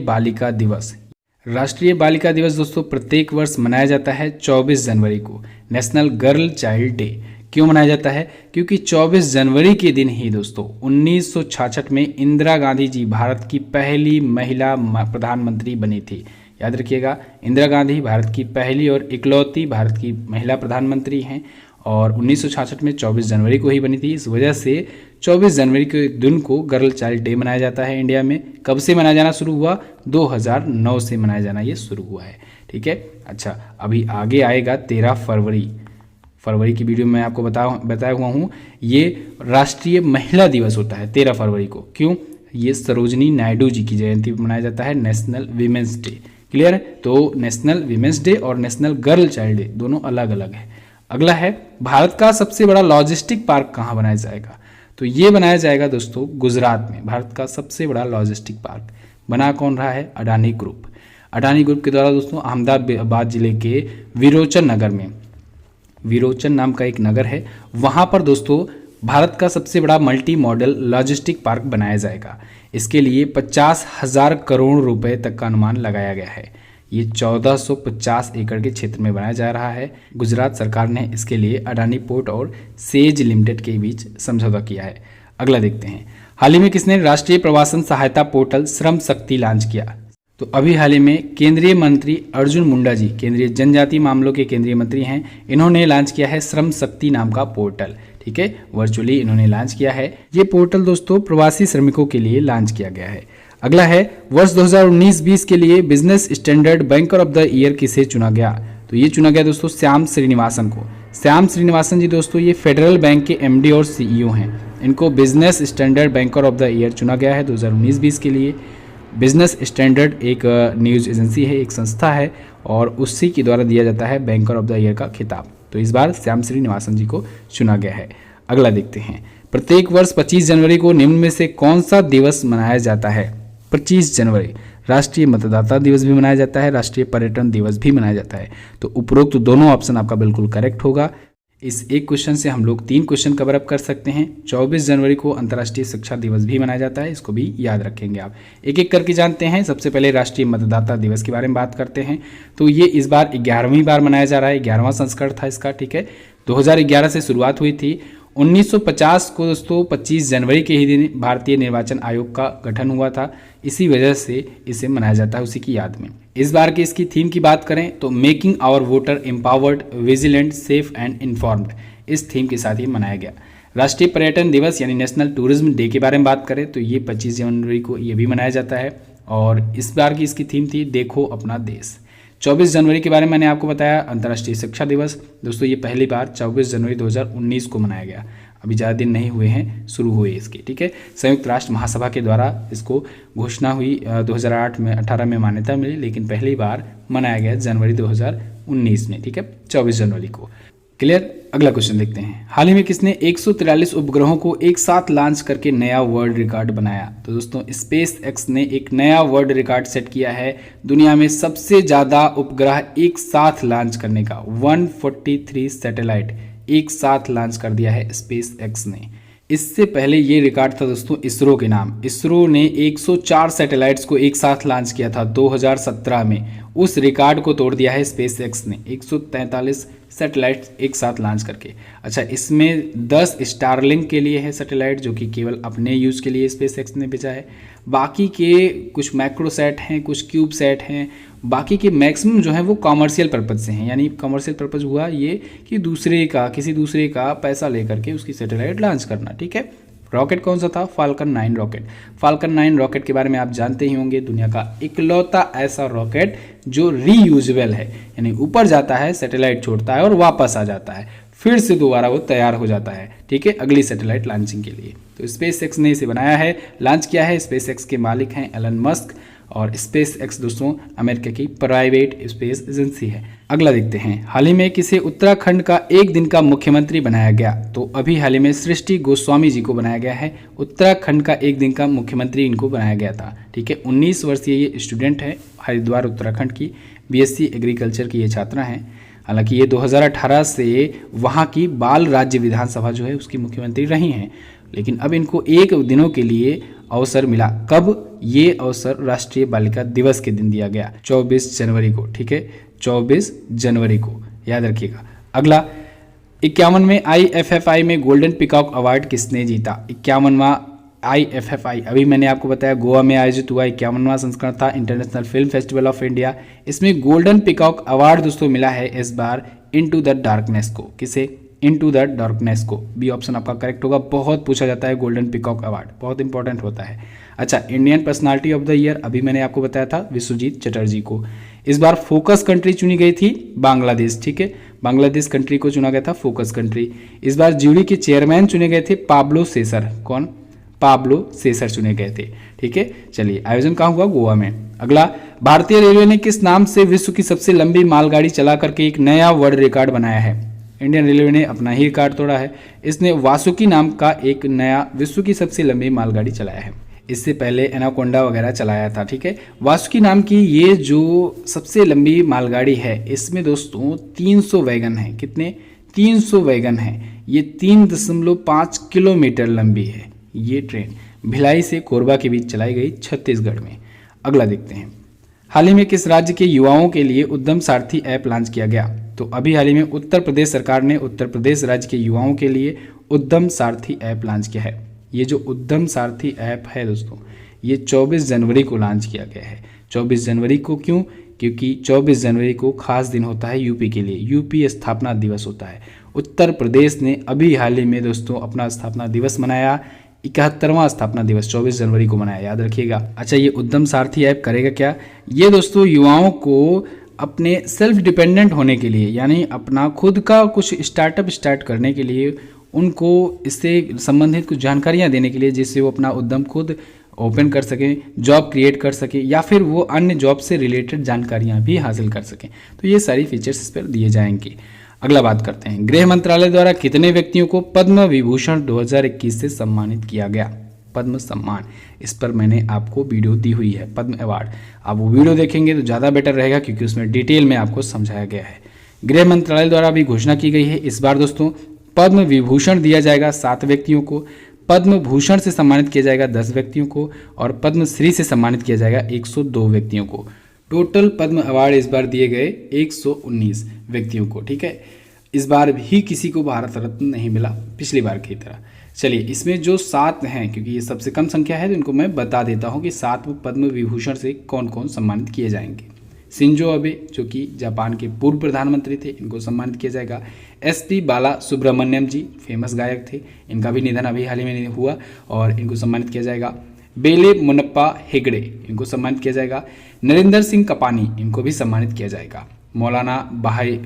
बालिका दिवस दोस्तों प्रत्येक वर्ष मनाया जाता है 24 जनवरी को, नेशनल गर्ल चाइल्ड डे। क्यों मनाया जाता है? क्योंकि 24 जनवरी के दिन ही दोस्तों 1966 में इंदिरा गांधी जी भारत की पहली महिला प्रधानमंत्री बनी थी। याद रखिएगा, इंदिरा गांधी भारत की पहली और इकलौती भारत की महिला प्रधानमंत्री हैं और 1966 में 24 जनवरी को ही बनी थी। इस वजह से 24 जनवरी के दिन को गर्ल चाइल्ड डे मनाया जाता है इंडिया में। कब से मनाया जाना शुरू हुआ? 2009 से मनाया जाना ये शुरू हुआ है, ठीक है। अच्छा, अभी आगे आएगा 13 फरवरी की वीडियो में आपको बताया हुआ हूँ, ये राष्ट्रीय महिला दिवस होता है 13 फरवरी को। क्यों? ये सरोजनी नायडू जी की जयंती पर मनाया जाता है, नेशनल वीमेंस डे। क्लियर है? तो नेशनल वीमेंस डे और नेशनल गर्ल चाइल्ड डे दोनों अलग अलग है। अगला है, भारत का सबसे बड़ा लॉजिस्टिक पार्क कहाँ बनाया जाएगा? तो ये बनाया जाएगा दोस्तों गुजरात में। भारत का सबसे बड़ा लॉजिस्टिक पार्क बना कौन रहा है? अडानी ग्रुप के द्वारा दोस्तों अहमदाबाद जिले के विरोचन नगर में विरोचन नाम का एक नगर है, वहाँ पर दोस्तों भारत का सबसे बड़ा मल्टी मॉडल लॉजिस्टिक पार्क बनाया जाएगा। इसके लिए 50,000 करोड़ रुपए तक का अनुमान लगाया गया है। ये 1450 एकड़ के क्षेत्र में बनाया जा रहा है। गुजरात सरकार ने इसके लिए अडानी पोर्ट और सेज लिमिटेड के बीच समझौता किया है। अगला देखते हैं, हाल ही में किसने राष्ट्रीय प्रवासन सहायता पोर्टल श्रम शक्ति लॉन्च किया? तो अभी हाल ही में केंद्रीय मंत्री अर्जुन मुंडा जी, केंद्रीय जनजातीय मामलों के केंद्रीय मंत्री हैं, इन्होंने लॉन्च किया है श्रम शक्ति नाम का पोर्टल। ठीक है, वर्चुअली इन्होंने लॉन्च किया है। ये पोर्टल दोस्तों प्रवासी श्रमिकों के लिए लॉन्च किया गया है। अगला है, वर्ष 2019-20 के लिए business standard banker of the year किसे चुना गया? तो ये चुना गया दोस्तों श्याम श्रीनिवासन को। श्याम श्रीनिवासन जी दोस्तों ये फेडरल बैंक के एमडी और सीईओ हैं। इनको business standard banker of the year चुना गया है 2019-20 के लिए। बिजनेस स्टैंडर्ड एक न्यूज़ एजेंसी है, एक संस्था है, और उसी के द्वारा दिया जाता है बैंकर ऑफ द ईयर का खिताब। तो इस बार श्याम श्रीनिवासन जी को चुना गया है। अगला देखते हैं, प्रत्येक वर्ष 25 जनवरी को निम्न में से कौन सा दिवस मनाया जाता है? 25 जनवरी राष्ट्रीय मतदाता दिवस भी मनाया जाता है, राष्ट्रीय पर्यटन दिवस भी मनाया जाता है। तो उपरोक्त दोनों ऑप्शन आपका बिल्कुल करेक्ट होगा। इस एक क्वेश्चन से हम लोग 3 क्वेश्चन कवर अप कर सकते हैं। 24 जनवरी को अंतर्राष्ट्रीय शिक्षा दिवस भी मनाया जाता है, इसको भी याद रखेंगे आप। एक एक करके जानते हैं। सबसे पहले राष्ट्रीय मतदाता दिवस के बारे में बात करते हैं। तो ये इस बार 11वीं बार मनाया जा रहा है, 11वां संस्करण था इसका। ठीक है, 2011 से शुरुआत हुई थी। 1950 को दोस्तों 25 जनवरी के ही दिन भारतीय निर्वाचन आयोग का गठन हुआ था, इसी वजह से इसे मनाया जाता है उसी की याद में। इस बार की इसकी थीम की बात करें तो making our voter empowered, vigilant, safe and informed, इस थीम के साथ ही मनाया गया। राष्ट्रीय पर्यटन दिवस यानी नेशनल टूरिज्म डे के बारे में बात करें तो ये 25 जनवरी को ये भी मनाया जाता है, और इस बार की इसकी थीम थी देखो अपना देश। 24 जनवरी के बारे में मैंने आपको बताया, अंतर्राष्ट्रीय शिक्षा दिवस। दोस्तों ये पहली बार 24 जनवरी 2019 को मनाया गया, अभी ज़्यादा दिन नहीं हुए हैं शुरू हुए इसके। ठीक है, संयुक्त राष्ट्र महासभा के द्वारा इसको घोषणा हुई 2008 में 18 में मान्यता मिली, लेकिन पहली बार मनाया गया जनवरी 2019 में। ठीक है, 24 जनवरी को। क्लियर? अगला क्वेश्चन देखते हैं, हाल ही में किसने 143 उपग्रहों को एक साथ लॉन्च करके नया वर्ल्ड रिकॉर्ड बनाया? तो दोस्तों स्पेस एक्स ने एक नया वर्ल्ड रिकॉर्ड सेट किया है, दुनिया में सबसे ज़्यादा उपग्रह एक साथ लॉन्च करने का। 143 सैटेलाइट एक साथ लॉन्च कर दिया है स्पेस एक्स ने। इससे पहले ये रिकॉर्ड था दोस्तों इसरो के नाम। इसरो ने 104 सैटेलाइट्स को एक साथ लॉन्च किया था 2017 में। उस रिकॉर्ड को तोड़ दिया है स्पेस एक्स ने, 143 सैटेलाइट्स एक साथ लॉन्च करके। अच्छा, इसमें 10 स्टारलिंक के लिए है सैटेलाइट, जो कि केवल अपने यूज़ के लिए स्पेस एक्स ने भेजा है। बाकी के कुछ मैक्रोसैट हैं, कुछ क्यूब सैट हैं, बाकी के मैक्सिमम जो है वो कॉमर्शियल पर्पज़ से हैं। यानी कॉमर्शियल पर्पज़ हुआ ये कि किसी दूसरे का पैसा लेकर के उसकी सैटेलाइट लॉन्च करना। ठीक है, रॉकेट कौन सा था? Falcon 9 rocket. फाल्कन 9 रॉकेट के बारे में आप जानते ही होंगे, दुनिया का इकलौता ऐसा रॉकेट जो रीयूजेबल है, यानी ऊपर जाता है, सैटेलाइट छोड़ता है और वापस आ जाता है, फिर से दोबारा वो तैयार हो जाता है। ठीक है, अगली सैटेलाइट लॉन्चिंग के लिए। तो स्पेस एक्स ने इसे बनाया है, लॉन्च किया है। स्पेस एक्स के मालिक हैं एलन मस्क, और स्पेस एक्स दोस्तों अमेरिका की प्राइवेट स्पेस एजेंसी है। अगला देखते हैं, हाल ही में किसे उत्तराखंड का एक दिन का मुख्यमंत्री बनाया गया? तो अभी हाल ही में सृष्टि गोस्वामी जी को बनाया गया है उत्तराखंड का एक दिन का मुख्यमंत्री, इनको बनाया गया था। ठीक है, 19 वर्षीय ये स्टूडेंट है, हरिद्वार उत्तराखंड की, बीएससी एग्रीकल्चर की ये छात्रा हैं। हालांकि ये 2018 से वहाँ की बाल राज्य विधानसभा जो है उसकी मुख्यमंत्री रही हैं, लेकिन अब इनको एक दिनों के लिए अवसर मिला। कब? ये अवसर राष्ट्रीय बालिका दिवस के दिन दिया गया, 24 जनवरी को। ठीक है, 24 जनवरी को याद रखिएगा। अगला, 51वें IFFI में गोल्डन पिकॉक अवार्ड किसने जीता? 51वां IFFI, अभी मैंने आपको बताया गोवा में आयोजित हुआ 51वां संस्करण था, international film festival of India. इसमें गोल्डन पिकॉक अवार्ड दोस्तों मिला है इस बार इनटू द डार्कनेस को। किसे? इनटू द डार्कनेस को। बी ऑप्शन आपका करेक्ट होगा। बहुत पूछा जाता है गोल्डन पिकॉक अवार्ड, बहुत इंपॉर्टेंट होता है। अच्छा, Indian personality of the year अभी मैंने आपको बताया था विश्वजीत चटर्जी को। इस बार फोकस कंट्री चुनी गई थी बांग्लादेश। ठीक है, बांग्लादेश कंट्री को चुना गया था फोकस कंट्री। इस बार ज्यूरी के चेयरमैन चुने गए थे पाब्लो सेसर। कौन? पाब्लो सेसर चुने गए थे। ठीक है, चलिए, आयोजन कहाँ हुआ? गोवा में। अगला, भारतीय रेलवे ने किस नाम से विश्व की सबसे लंबी मालगाड़ी चला करके एक नया वर्ल्ड रिकॉर्ड बनाया है? इंडियन रेलवे ने अपना ही रिकॉर्ड तोड़ा है। इसने वासुकी नाम का एक नया विश्व की सबसे लंबी मालगाड़ी चलाया है। इससे पहले एनाकोंडा वगैरह चलाया था। ठीक है, वासुकी नाम की ये जो सबसे लंबी मालगाड़ी है, इसमें दोस्तों 300 वैगन हैं। कितने? 300 वैगन है। ये 3.5 किलोमीटर लंबी है ये ट्रेन, भिलाई से कोरबा के बीच चलाई गई छत्तीसगढ़ में। अगला देखते हैं, हाल ही में किस राज्य के युवाओं के लिए उद्यम सारथी ऐप लॉन्च किया गया? तो अभी हाल ही में उत्तर प्रदेश सरकार ने उत्तर प्रदेश राज्य के युवाओं के लिए उद्यम सारथी ऐप लॉन्च किया है। ये जो उद्यम सारथी ऐप है दोस्तों, ये 24 जनवरी को लॉन्च किया गया है। 24 जनवरी को क्यों? क्योंकि 24 जनवरी को खास दिन होता है यूपी के लिए, यूपी स्थापना दिवस होता है। उत्तर प्रदेश ने अभी हाल ही में दोस्तों अपना स्थापना दिवस मनाया, 71वां स्थापना दिवस 24 जनवरी को मनाया, याद रखिएगा। अच्छा, ये उद्यम सारथी ऐप करेगा क्या? ये दोस्तों युवाओं को अपने सेल्फ डिपेंडेंट होने के लिए, यानी अपना खुद का कुछ स्टार्टअप स्टार्ट करने के लिए, उनको इससे संबंधित कुछ जानकारियां देने के लिए, जिससे वो अपना उद्यम खुद ओपन कर सकें, जॉब क्रिएट कर सकें, या फिर वो अन्य जॉब से रिलेटेड जानकारियां भी हासिल कर सकें। तो ये सारी फीचर्स इस पर दिए जाएंगे। अगला बात करते हैं, गृह मंत्रालय द्वारा कितने व्यक्तियों को पद्म विभूषण 2021 से सम्मानित किया गया? पद्म सम्मान, इस पर मैंने आपको वीडियो दी हुई है, पद्म अवार्ड। आप वो वीडियो देखेंगे तो ज़्यादा बेटर रहेगा, क्योंकि उसमें डिटेल में आपको समझाया गया है। गृह मंत्रालय द्वारा भी घोषणा की गई है, इस बार दोस्तों पद्म विभूषण दिया जाएगा 7 व्यक्तियों को, पद्म भूषण से सम्मानित किया जाएगा 10 व्यक्तियों को, और पद्म श्री से सम्मानित किया जाएगा 102 व्यक्तियों को। टोटल पद्म अवार्ड इस बार दिए गए 119 व्यक्तियों को। ठीक है, इस बार भी किसी को भारत रत्न नहीं मिला पिछली बार की तरह। चलिए, इसमें जो 7 हैं, क्योंकि ये सबसे कम संख्या है, तो इनको मैं बता देता हूँ कि 7 पद्म विभूषण से कौन कौन सम्मानित किए जाएंगे। शिंजो अबे, जो कि जापान के पूर्व प्रधानमंत्री थे, इनको सम्मानित किया जाएगा। एस.पी. बाला सुब्रमण्यम जी, फेमस गायक थे, इनका भी निधन अभी हाल ही में हुआ और इनको सम्मानित किया जाएगा। बेले मुनप्पा हेगड़े, इनको सम्मानित किया जाएगा। नरेंद्र सिंह कपानी, इनको भी सम्मानित किया जाएगा। मौलाना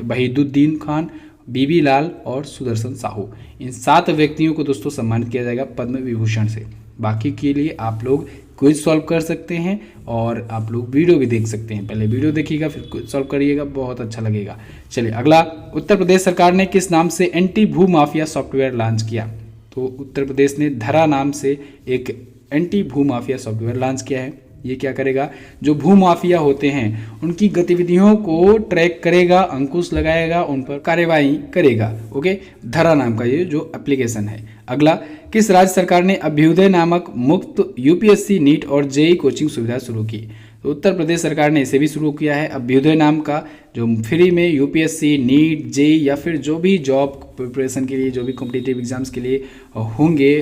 वहीदुद्दीन खान, बीबी लाल और सुदर्शन साहू, इन 7 व्यक्तियों को दोस्तों सम्मानित किया जाएगा पद्म विभूषण से। बाकी के लिए आप लोग क्विज सॉल्व कर सकते हैं और आप लोग वीडियो भी देख सकते हैं। पहले वीडियो देखिएगा, फिर क्विज सॉल्व करिएगा, बहुत अच्छा लगेगा। चलिए अगला, उत्तर प्रदेश सरकार ने किस नाम से एंटी भू माफिया सॉफ्टवेयर लॉन्च किया? तो उत्तर प्रदेश ने धरा नाम से एक एंटी भू माफिया सॉफ्टवेयर लॉन्च किया है। ये क्या करेगा? जो भू माफिया होते हैं उनकी गतिविधियों को ट्रैक करेगा, अंकुश लगाएगा, उन पर कार्रवाई करेगा। ओके, धरा नाम का ये जो एप्लीकेशन है। अगला, किस राज्य सरकार ने अभ्युदय नामक मुफ्त यूपीएससी, नीट और जेईई कोचिंग सुविधा शुरू की? तो उत्तर प्रदेश सरकार ने इसे भी शुरू किया है, अभ्युदय नाम का, जो फ्री में यूपीएससी, नीट, जेईई या फिर जो भी जॉब प्रिपरेशन के लिए, जो भी कॉम्पिटिटिव एग्जाम्स के लिए होंगे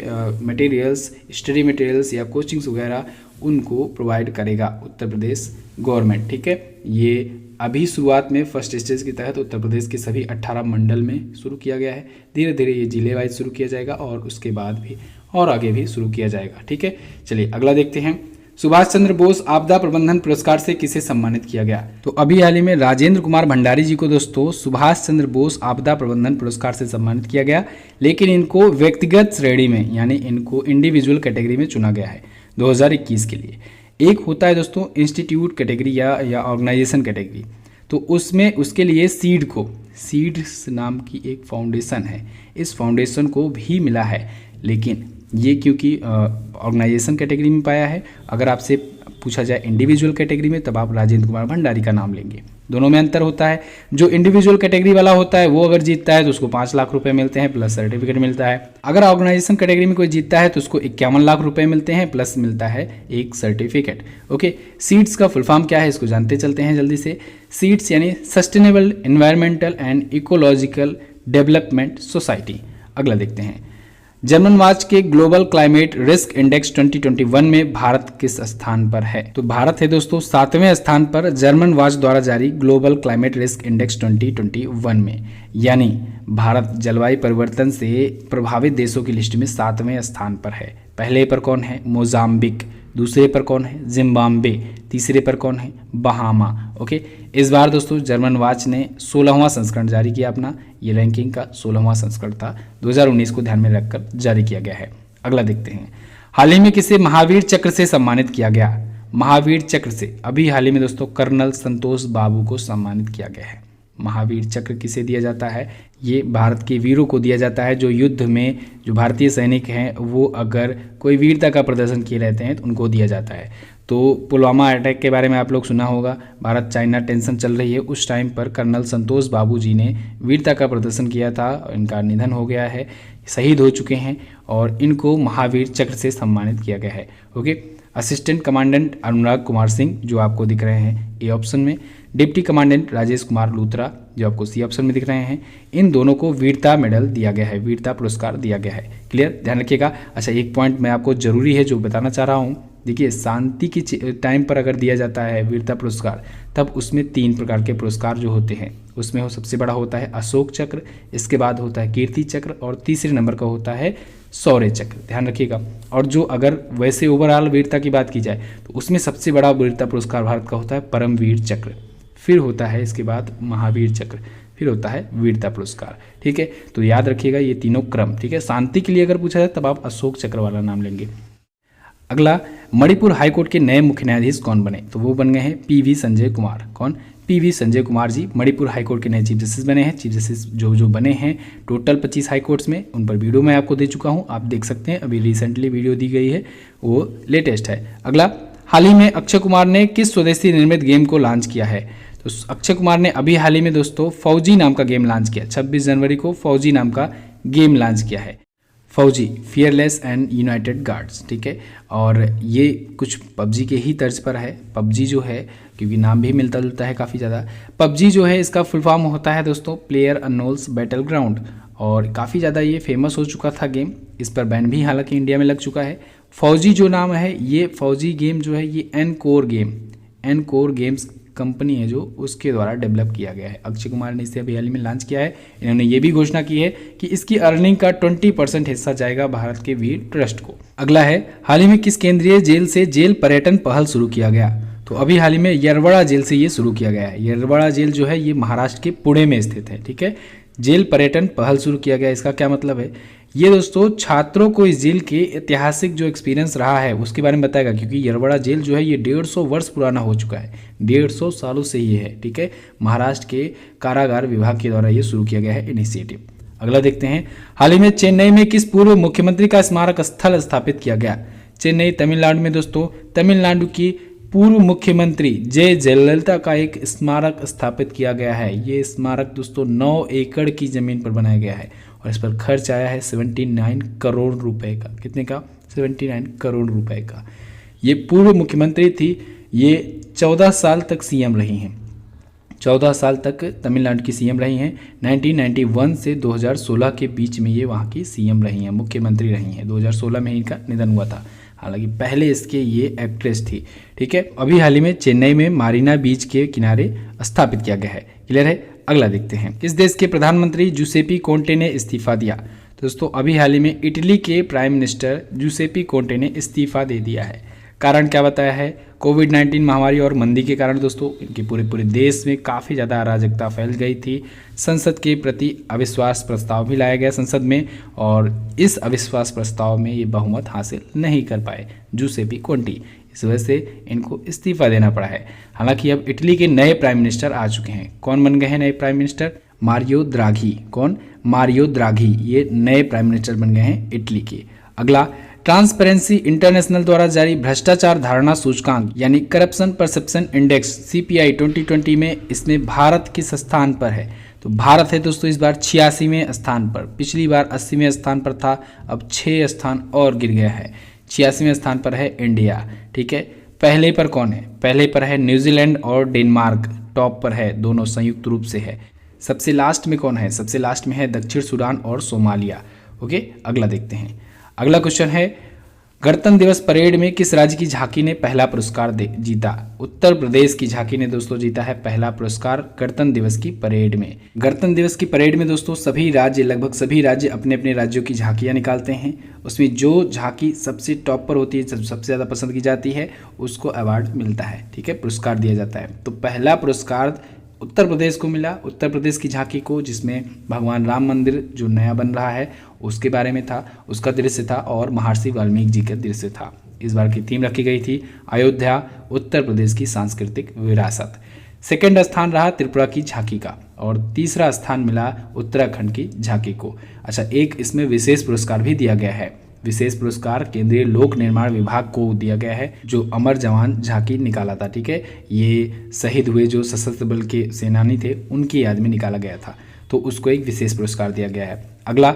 मटेरियल्स, स्टडी मटेरियल्स या कोचिंग्स वगैरह, उनको प्रोवाइड करेगा उत्तर प्रदेश गवर्नमेंट। ठीक है, ये अभी शुरुआत में फर्स्ट स्टेज के तहत उत्तर प्रदेश के सभी 18 मंडल में शुरू किया गया है। धीरे धीरे ये जिले वाइज शुरू किया जाएगा और उसके बाद भी और आगे भी शुरू किया जाएगा। ठीक है, चलिए अगला देखते हैं, सुभाष चंद्र बोस आपदा प्रबंधन पुरस्कार से किसे सम्मानित किया गया? तो अभी हाल ही में राजेंद्र कुमार भंडारी जी को दोस्तों सुभाष चंद्र बोस आपदा प्रबंधन पुरस्कार से सम्मानित किया गया, लेकिन इनको व्यक्तिगत श्रेणी में, यानी इनको इंडिविजुअल कैटेगरी में चुना गया है 2021 के लिए। एक होता है दोस्तों इंस्टीट्यूट कैटेगरी या ऑर्गेनाइजेशन कैटेगरी, तो उसमें उसके लिए सीड्स नाम की एक फाउंडेशन है, इस फाउंडेशन को भी मिला है, लेकिन ये क्योंकि ऑर्गेनाइजेशन कैटेगरी में पाया है। अगर आपसे पूछा जाए इंडिविजुअल कैटेगरी में, तब आप राजेंद्र कुमार भंडारी का नाम लेंगे। दोनों में अंतर होता है, जो इंडिविजुअल कैटेगरी वाला होता है वो अगर जीतता है तो उसको 5 लाख रुपए मिलते हैं प्लस सर्टिफिकेट मिलता है। अगर ऑर्गेनाइजेशन कैटेगरी में कोई जीतता है तो उसको 51 लाख रुपए मिलते हैं प्लस मिलता है एक सर्टिफिकेट। ओके, सीड्स का फुल फॉर्म क्या है इसको जानते चलते हैं जल्दी से। सीड्स यानी sustainable environmental and ecological development society. अगला देखते हैं, जर्मन वॉच के ग्लोबल क्लाइमेट रिस्क इंडेक्स 2021 में भारत किस स्थान पर है? तो भारत है दोस्तों 7वें स्थान पर जर्मन वॉच द्वारा जारी ग्लोबल क्लाइमेट रिस्क इंडेक्स 2021 में, यानी भारत जलवायु परिवर्तन से प्रभावित देशों की लिस्ट में 7वें स्थान पर है। पहले पर कौन है? मोजाम्बिक, दूसरे पर कौन है? जिम्बाब्वे, तीसरे पर कौन है? बहामा। ओके, इस बार दोस्तों जर्मन वॉच ने 16वां संस्करण जारी किया अपना, ये रैंकिंग का 16वां संस्करण था, 2019 को ध्यान में रखकर जारी किया गया है। अगला देखते हैं, हाल ही में किसे महावीर चक्र से सम्मानित किया गया? महावीर चक्र से अभी हाल ही में दोस्तों कर्नल संतोष बाबू को सम्मानित किया गया है। महावीर चक्र किसे दिया जाता है? ये भारत के वीरों को दिया जाता है, जो युद्ध में जो भारतीय सैनिक हैं वो अगर कोई वीरता का प्रदर्शन किए रहते हैं तो उनको दिया जाता है। तो पुलवामा अटैक के बारे में आप लोग सुना होगा, भारत चाइना टेंशन चल रही है, उस टाइम पर कर्नल संतोष बाबू जी ने वीरता का प्रदर्शन किया था। इनका निधन हो गया है, शहीद हो चुके हैं और इनको महावीर चक्र से सम्मानित किया गया है। ओके, असिस्टेंट कमांडेंट अनुराग कुमार सिंह जो आपको दिख रहे हैं ए ऑप्शन में, डिप्टी कमांडेंट राजेश कुमार लूथरा जो आपको सी ऑप्शन में दिख रहे हैं, इन दोनों को वीरता मेडल दिया गया है, वीरता पुरस्कार दिया गया है। क्लियर, ध्यान रखिएगा। अच्छा, एक पॉइंट मैं आपको जरूरी है जो बताना चाह रहा हूँ, देखिए शांति की टाइम पर अगर दिया जाता है वीरता पुरस्कार, तब उसमें 3 प्रकार के पुरस्कार जो होते हैं, उसमें सबसे बड़ा होता है अशोक चक्र, इसके बाद होता है कीर्ति चक्र और तीसरे नंबर का होता है शौर्य चक्र। ध्यान रखिएगा। और जो अगर वैसे ओवरऑल वीरता की बात की जाए तो उसमें सबसे बड़ा वीरता पुरस्कार भारत का होता है परमवीर चक्र, फिर होता है इसके बाद महावीर चक्र, फिर होता है वीरता पुरस्कार। ठीक है, तो याद रखिएगा ये तीनों क्रम। ठीक है, शांति के लिए अगर पूछा जाए तब आप अशोक चक्र वाला नाम लेंगे। अगला, मणिपुर हाईकोर्ट के नए मुख्य न्यायाधीश कौन बने? तो वो बन गए हैं पीवी संजय कुमार। कौन? पीवी संजय कुमार जी मणिपुर हाईकोर्ट के नए चीफ जस्टिस बने हैं। चीफ जस्टिस जो बने हैं टोटल 25 हाईकोर्ट्स में, उन पर वीडियो मैं आपको दे चुका हूं, आप देख सकते हैं। अभी रिसेंटली वीडियो दी गई है, वो लेटेस्ट है। अगला, हाल ही में अक्षय कुमार ने किस स्वदेशी निर्मित गेम को लॉन्च किया है? तो अक्षय कुमार ने अभी हाल ही में दोस्तों फौजी नाम का गेम लॉन्च किया। 26 जनवरी को फौजी नाम का गेम लॉन्च किया है। फौजी, फियरलेस एंड यूनाइटेड गार्ड्स। ठीक है, और ये कुछ पबजी के ही तर्ज पर है। पबजी जो है, क्योंकि नाम भी मिलता जुलता है काफ़ी ज़्यादा, पबजी जो है इसका फुल फॉर्म होता है दोस्तों प्लेयर अननोन्स बैटल ग्राउंड, और काफ़ी ज़्यादा ये फेमस हो चुका था गेम। इस पर बैन भी हालांकि इंडिया में लग चुका है। फौजी जो नाम है, ये फौजी गेम जो है ये एनकोर गेम्स कंपनी है जो उसके द्वारा डेवलप किया गया है। अक्षय कुमार ने इसे अभी हाल ही में लॉन्च किया है। इन्होंने ये भी घोषणा की है कि इसकी अर्निंग का 20% हिस्सा जाएगा भारत के वीर ट्रस्ट को। अगला है, हाल ही में किस केंद्रीय जेल से जेल पर्यटन पहल शुरू किया गया? तो अभी हाल ही में यरवड़ा जेल से ये शुरू किया गया है। यरवड़ा जेल जो है ये महाराष्ट्र के पुणे में स्थित है। ठीक है, जेल पर्यटन पहल शुरू किया गया, इसका क्या मतलब है? ये दोस्तों छात्रों को इस जेल के ऐतिहासिक जो एक्सपीरियंस रहा है उसके बारे में बताएगा, क्योंकि यरवड़ा जेल जो है ये 150 वर्ष पुराना हो चुका है, 150 सालों से ये है। ठीक है, महाराष्ट्र के कारागार विभाग के द्वारा ये शुरू किया गया है इनिशिएटिव। अगला देखते हैं, हाल ही में चेन्नई में किस पूर्व मुख्यमंत्री का स्मारक स्थल स्थापित किया गया? चेन्नई तमिलनाडु में दोस्तों तमिलनाडु की पूर्व मुख्यमंत्री जय जयललिता का एक स्मारक स्थापित किया गया है। ये स्मारक दोस्तों 9 एकड़ की जमीन पर बनाया गया है और इस पर खर्च आया है 79 करोड़ रुपए का। कितने का? 79 करोड़ रुपए का। ये पूर्व मुख्यमंत्री थी, ये 14 साल तक सीएम रही हैं। 14 साल तक तमिलनाडु की सीएम रही हैं। 1991 से 2016 के बीच में ये वहाँ की सीएम रही हैं, मुख्यमंत्री रही हैं। 2016 में इनका निधन हुआ था, हालांकि पहले इसके ये एक्ट्रेस थी। ठीक है, अभी हाल ही में चेन्नई में मारीना बीच के किनारे स्थापित किया गया है। क्लियर है? अगला देखते हैं, किस देश के प्रधानमंत्री जूसेपी कोंटे ने इस्तीफा दिया? दोस्तों अभी हाल ही में इटली के प्राइम मिनिस्टर जूसेपी कोंटे ने इस्तीफा दे दिया है। कारण क्या बताया है? कोविड-19 महामारी और मंदी के कारण दोस्तों इनके पूरे देश में काफ़ी ज़्यादा अराजकता फैल गई थी। संसद के प्रति अविश्वास प्रस्ताव भी लाया गया संसद में, और इस अविश्वास प्रस्ताव में ये बहुमत हासिल नहीं कर पाए जूसेपी कोंटी, इस वजह से इनको इस्तीफा देना पड़ा है। हालांकि अब इटली के नए प्राइम मिनिस्टर आ चुके हैं। कौन बन गए हैं नए प्राइम मिनिस्टर? Mario Draghi. कौन? मारियो द्राघी, ये नए प्राइम मिनिस्टर बन गए हैं इटली के। अगला, ट्रांसपेरेंसी इंटरनेशनल द्वारा जारी भ्रष्टाचार धारणा सूचकांक यानी करप्शन परसेप्शन इंडेक्स CPI 2020 में इसमें भारत किस स्थान पर है? तो भारत है दोस्तों इस बार 86वें स्थान पर। पिछली बार 80वें स्थान पर था, अब 6 स्थान और गिर गया है। 86वें स्थान पर है इंडिया। ठीक है, पहले पर कौन है? पहले पर है न्यूजीलैंड और डेनमार्क, टॉप पर है, दोनों संयुक्त रूप से है। सबसे लास्ट में कौन है? सबसे लास्ट में है दक्षिण सूडान और सोमालिया। ओके, अगला देखते हैं। अगला क्वेश्चन है, गणतंत्र दिवस परेड में किस राज्य की झांकी ने पहला पुरस्कार जीता? उत्तर प्रदेश की झांकी ने दोस्तों जीता है पहला पुरस्कार गणतंत्र दिवस की परेड में। गणतंत्र दिवस की परेड में दोस्तों सभी राज्य, लगभग सभी राज्य अपने अपने राज्यों की झांकियां निकालते हैं। उसमें जो झांकी सबसे टॉप पर होती है, सबसे ज़्यादा पसंद की जाती है, उसको अवार्ड मिलता है। ठीक है, पुरस्कार दिया जाता है। तो पहला पुरस्कार उत्तर प्रदेश को मिला, उत्तर प्रदेश की झांकी को, जिसमें भगवान राम मंदिर जो नया बन रहा है उसके बारे में था, उसका दृश्य था, और महर्षि वाल्मीकि जी का दृश्य था। इस बार की थीम रखी गई थी अयोध्या, उत्तर प्रदेश की सांस्कृतिक विरासत। सेकंड स्थान रहा त्रिपुरा की झांकी का, और तीसरा स्थान मिला उत्तराखंड की झांकी को। अच्छा, एक इसमें विशेष पुरस्कार भी दिया गया है, विशेष पुरस्कार केंद्रीय लोक निर्माण विभाग को दिया गया है, जो अमर जवान झांकी निकाला था। ठीक है, ये शहीद हुए जो सशस्त्र बल के सेनानी थे उनकी याद में निकाला गया था, तो उसको एक विशेष पुरस्कार दिया गया है। अगला,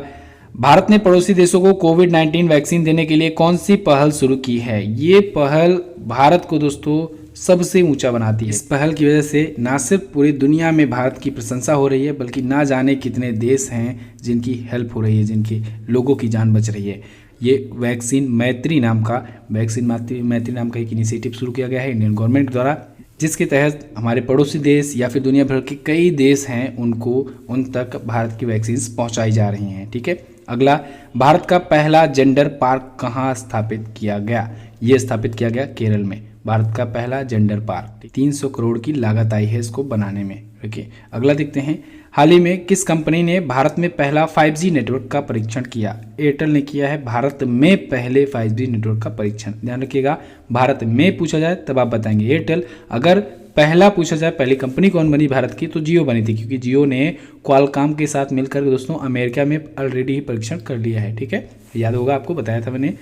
भारत ने पड़ोसी देशों को कोविड-19 वैक्सीन देने के लिए कौन सी पहल शुरू की है? ये पहल भारत को दोस्तों सबसे ऊंचा बनाती है। इस पहल की वजह से ना सिर्फ पूरी दुनिया में भारत की प्रशंसा हो रही है, बल्कि ना जाने कितने देश हैं जिनकी हेल्प हो रही है, जिनकी लोगों की जान बच रही है। ये वैक्सीन मैत्री नाम का एक इनिशिएटिव शुरू किया गया है इंडियन गवर्नमेंट द्वारा, जिसके तहत हमारे पड़ोसी देश या फिर दुनिया भर के कई देश हैं उन तक भारत की वैक्सीन पहुंचाई जा रही हैं। ठीक है, अगला, भारत का पहला जेंडर पार्क कहाँ स्थापित किया गया? ये स्थापित किया गया केरल में। भारत का पहला जेंडर पार्क, 300 करोड़ की लागत आई है इसको बनाने में। ओके, अगला देखते हैं, हाल ही में किस कंपनी ने भारत में पहला 5G नेटवर्क का परीक्षण किया? एयरटेल ने किया है भारत में पहले 5G नेटवर्क का परीक्षण। ध्यान रखिएगा, भारत में पूछा जाए तब आप बताएंगे एयरटेल। अगर पहला पूछा जाए पहली कंपनी कौन बनी भारत की, तो जियो बनी थी, क्योंकि जियो ने क्वालकॉम के साथ मिलकर दोस्तों अमेरिका में ऑलरेडी ही परीक्षण कर लिया है। ठीक है, याद होगा, आपको बताया था मैंने।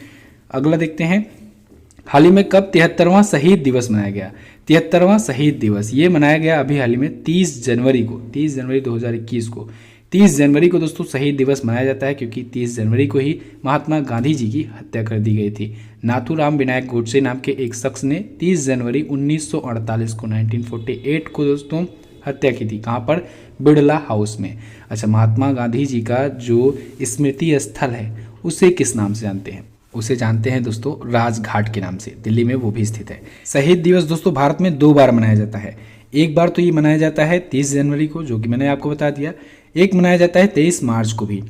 अगला देखते हैं, हाल ही में कब 73वां शहीद दिवस मनाया गया? 73वां शहीद दिवस ये मनाया गया अभी हाल ही में 30 जनवरी 2021 को। 30 जनवरी को दोस्तों शहीद दिवस मनाया जाता है, क्योंकि 30 जनवरी को ही महात्मा गांधी जी की हत्या कर दी गई थी। नाथूराम विनायक गोडसे नाम के एक शख्स ने 30 जनवरी 1948 को 1948 को दोस्तों हत्या की थी। कहाँ पर? बिड़ला हाउस में। अच्छा, महात्मा गांधी जी का जो स्मृति स्थल है उसे किस नाम से जानते हैं? उसे जानते हैं दोस्तों राजघाट के नाम से, दिल्ली में वो भी स्थित है। शहीद दिवस दोस्तों भारत में 2 बार मनाया जाता है। एक बार तो ये मनाया जाता है 30 जनवरी को, जो कि मैंने आपको बता दिया। एक मनाया जाता है 23 मार्च को भी।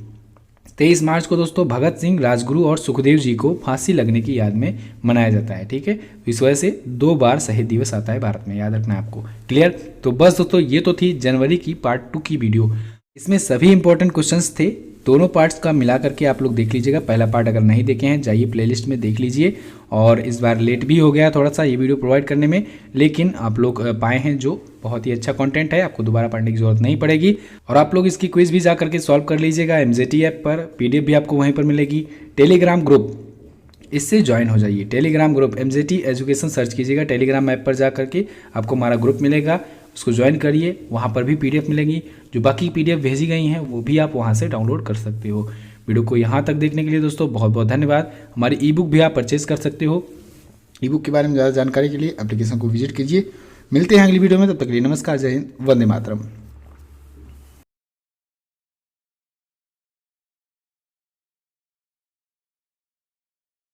23 मार्च को दोस्तों भगत सिंह, राजगुरु और सुखदेव जी को फांसी लगने की याद में मनाया जाता है। ठीक है, इस वजह से 2 बार शहीद दिवस आता है भारत में, याद रखना है आपको। क्लियर? तो बस दोस्तों ये तो थी जनवरी की पार्ट 2 की वीडियो। इसमें सभी इंपॉर्टेंट क्वेश्चंस थे, दोनों पार्ट्स का मिला करके आप लोग देख लीजिएगा। पहला पार्ट अगर नहीं देखे हैं जाइए प्लेलिस्ट में देख लीजिए। और इस बार लेट भी हो गया थोड़ा सा ये वीडियो प्रोवाइड करने में, लेकिन आप लोग पाए हैं जो बहुत ही अच्छा कंटेंट है, आपको दोबारा पढ़ने की जरूरत नहीं पड़ेगी। और आप लोग इसकी क्विज भी जा करके सॉल्व कर लीजिएगा MZT ऐप पर। PDF भी आपको वहीं पर मिलेगी। टेलीग्राम ग्रुप, इससे ज्वाइन हो जाइए। Telegram group MZT education search कीजिएगा, टेलीग्राम ऐप पर जा करके आपको हमारा ग्रुप मिलेगा, उसको ज्वाइन करिए। वहाँ पर भी PDF मिलेंगी, जो बाकी PDF भेजी गई हैं वो भी आप वहाँ से डाउनलोड कर सकते हो। वीडियो को यहाँ तक देखने के लिए दोस्तों बहुत बहुत धन्यवाद। हमारी ई-बुक भी आप परचेज कर सकते हो। ई-बुक के बारे में ज़्यादा जानकारी के लिए एप्लीकेशन को विजिट कीजिए। मिलते हैं अगली वीडियो में, तब तक के लिए नमस्कार, जय हिंद, वंदे मातरम।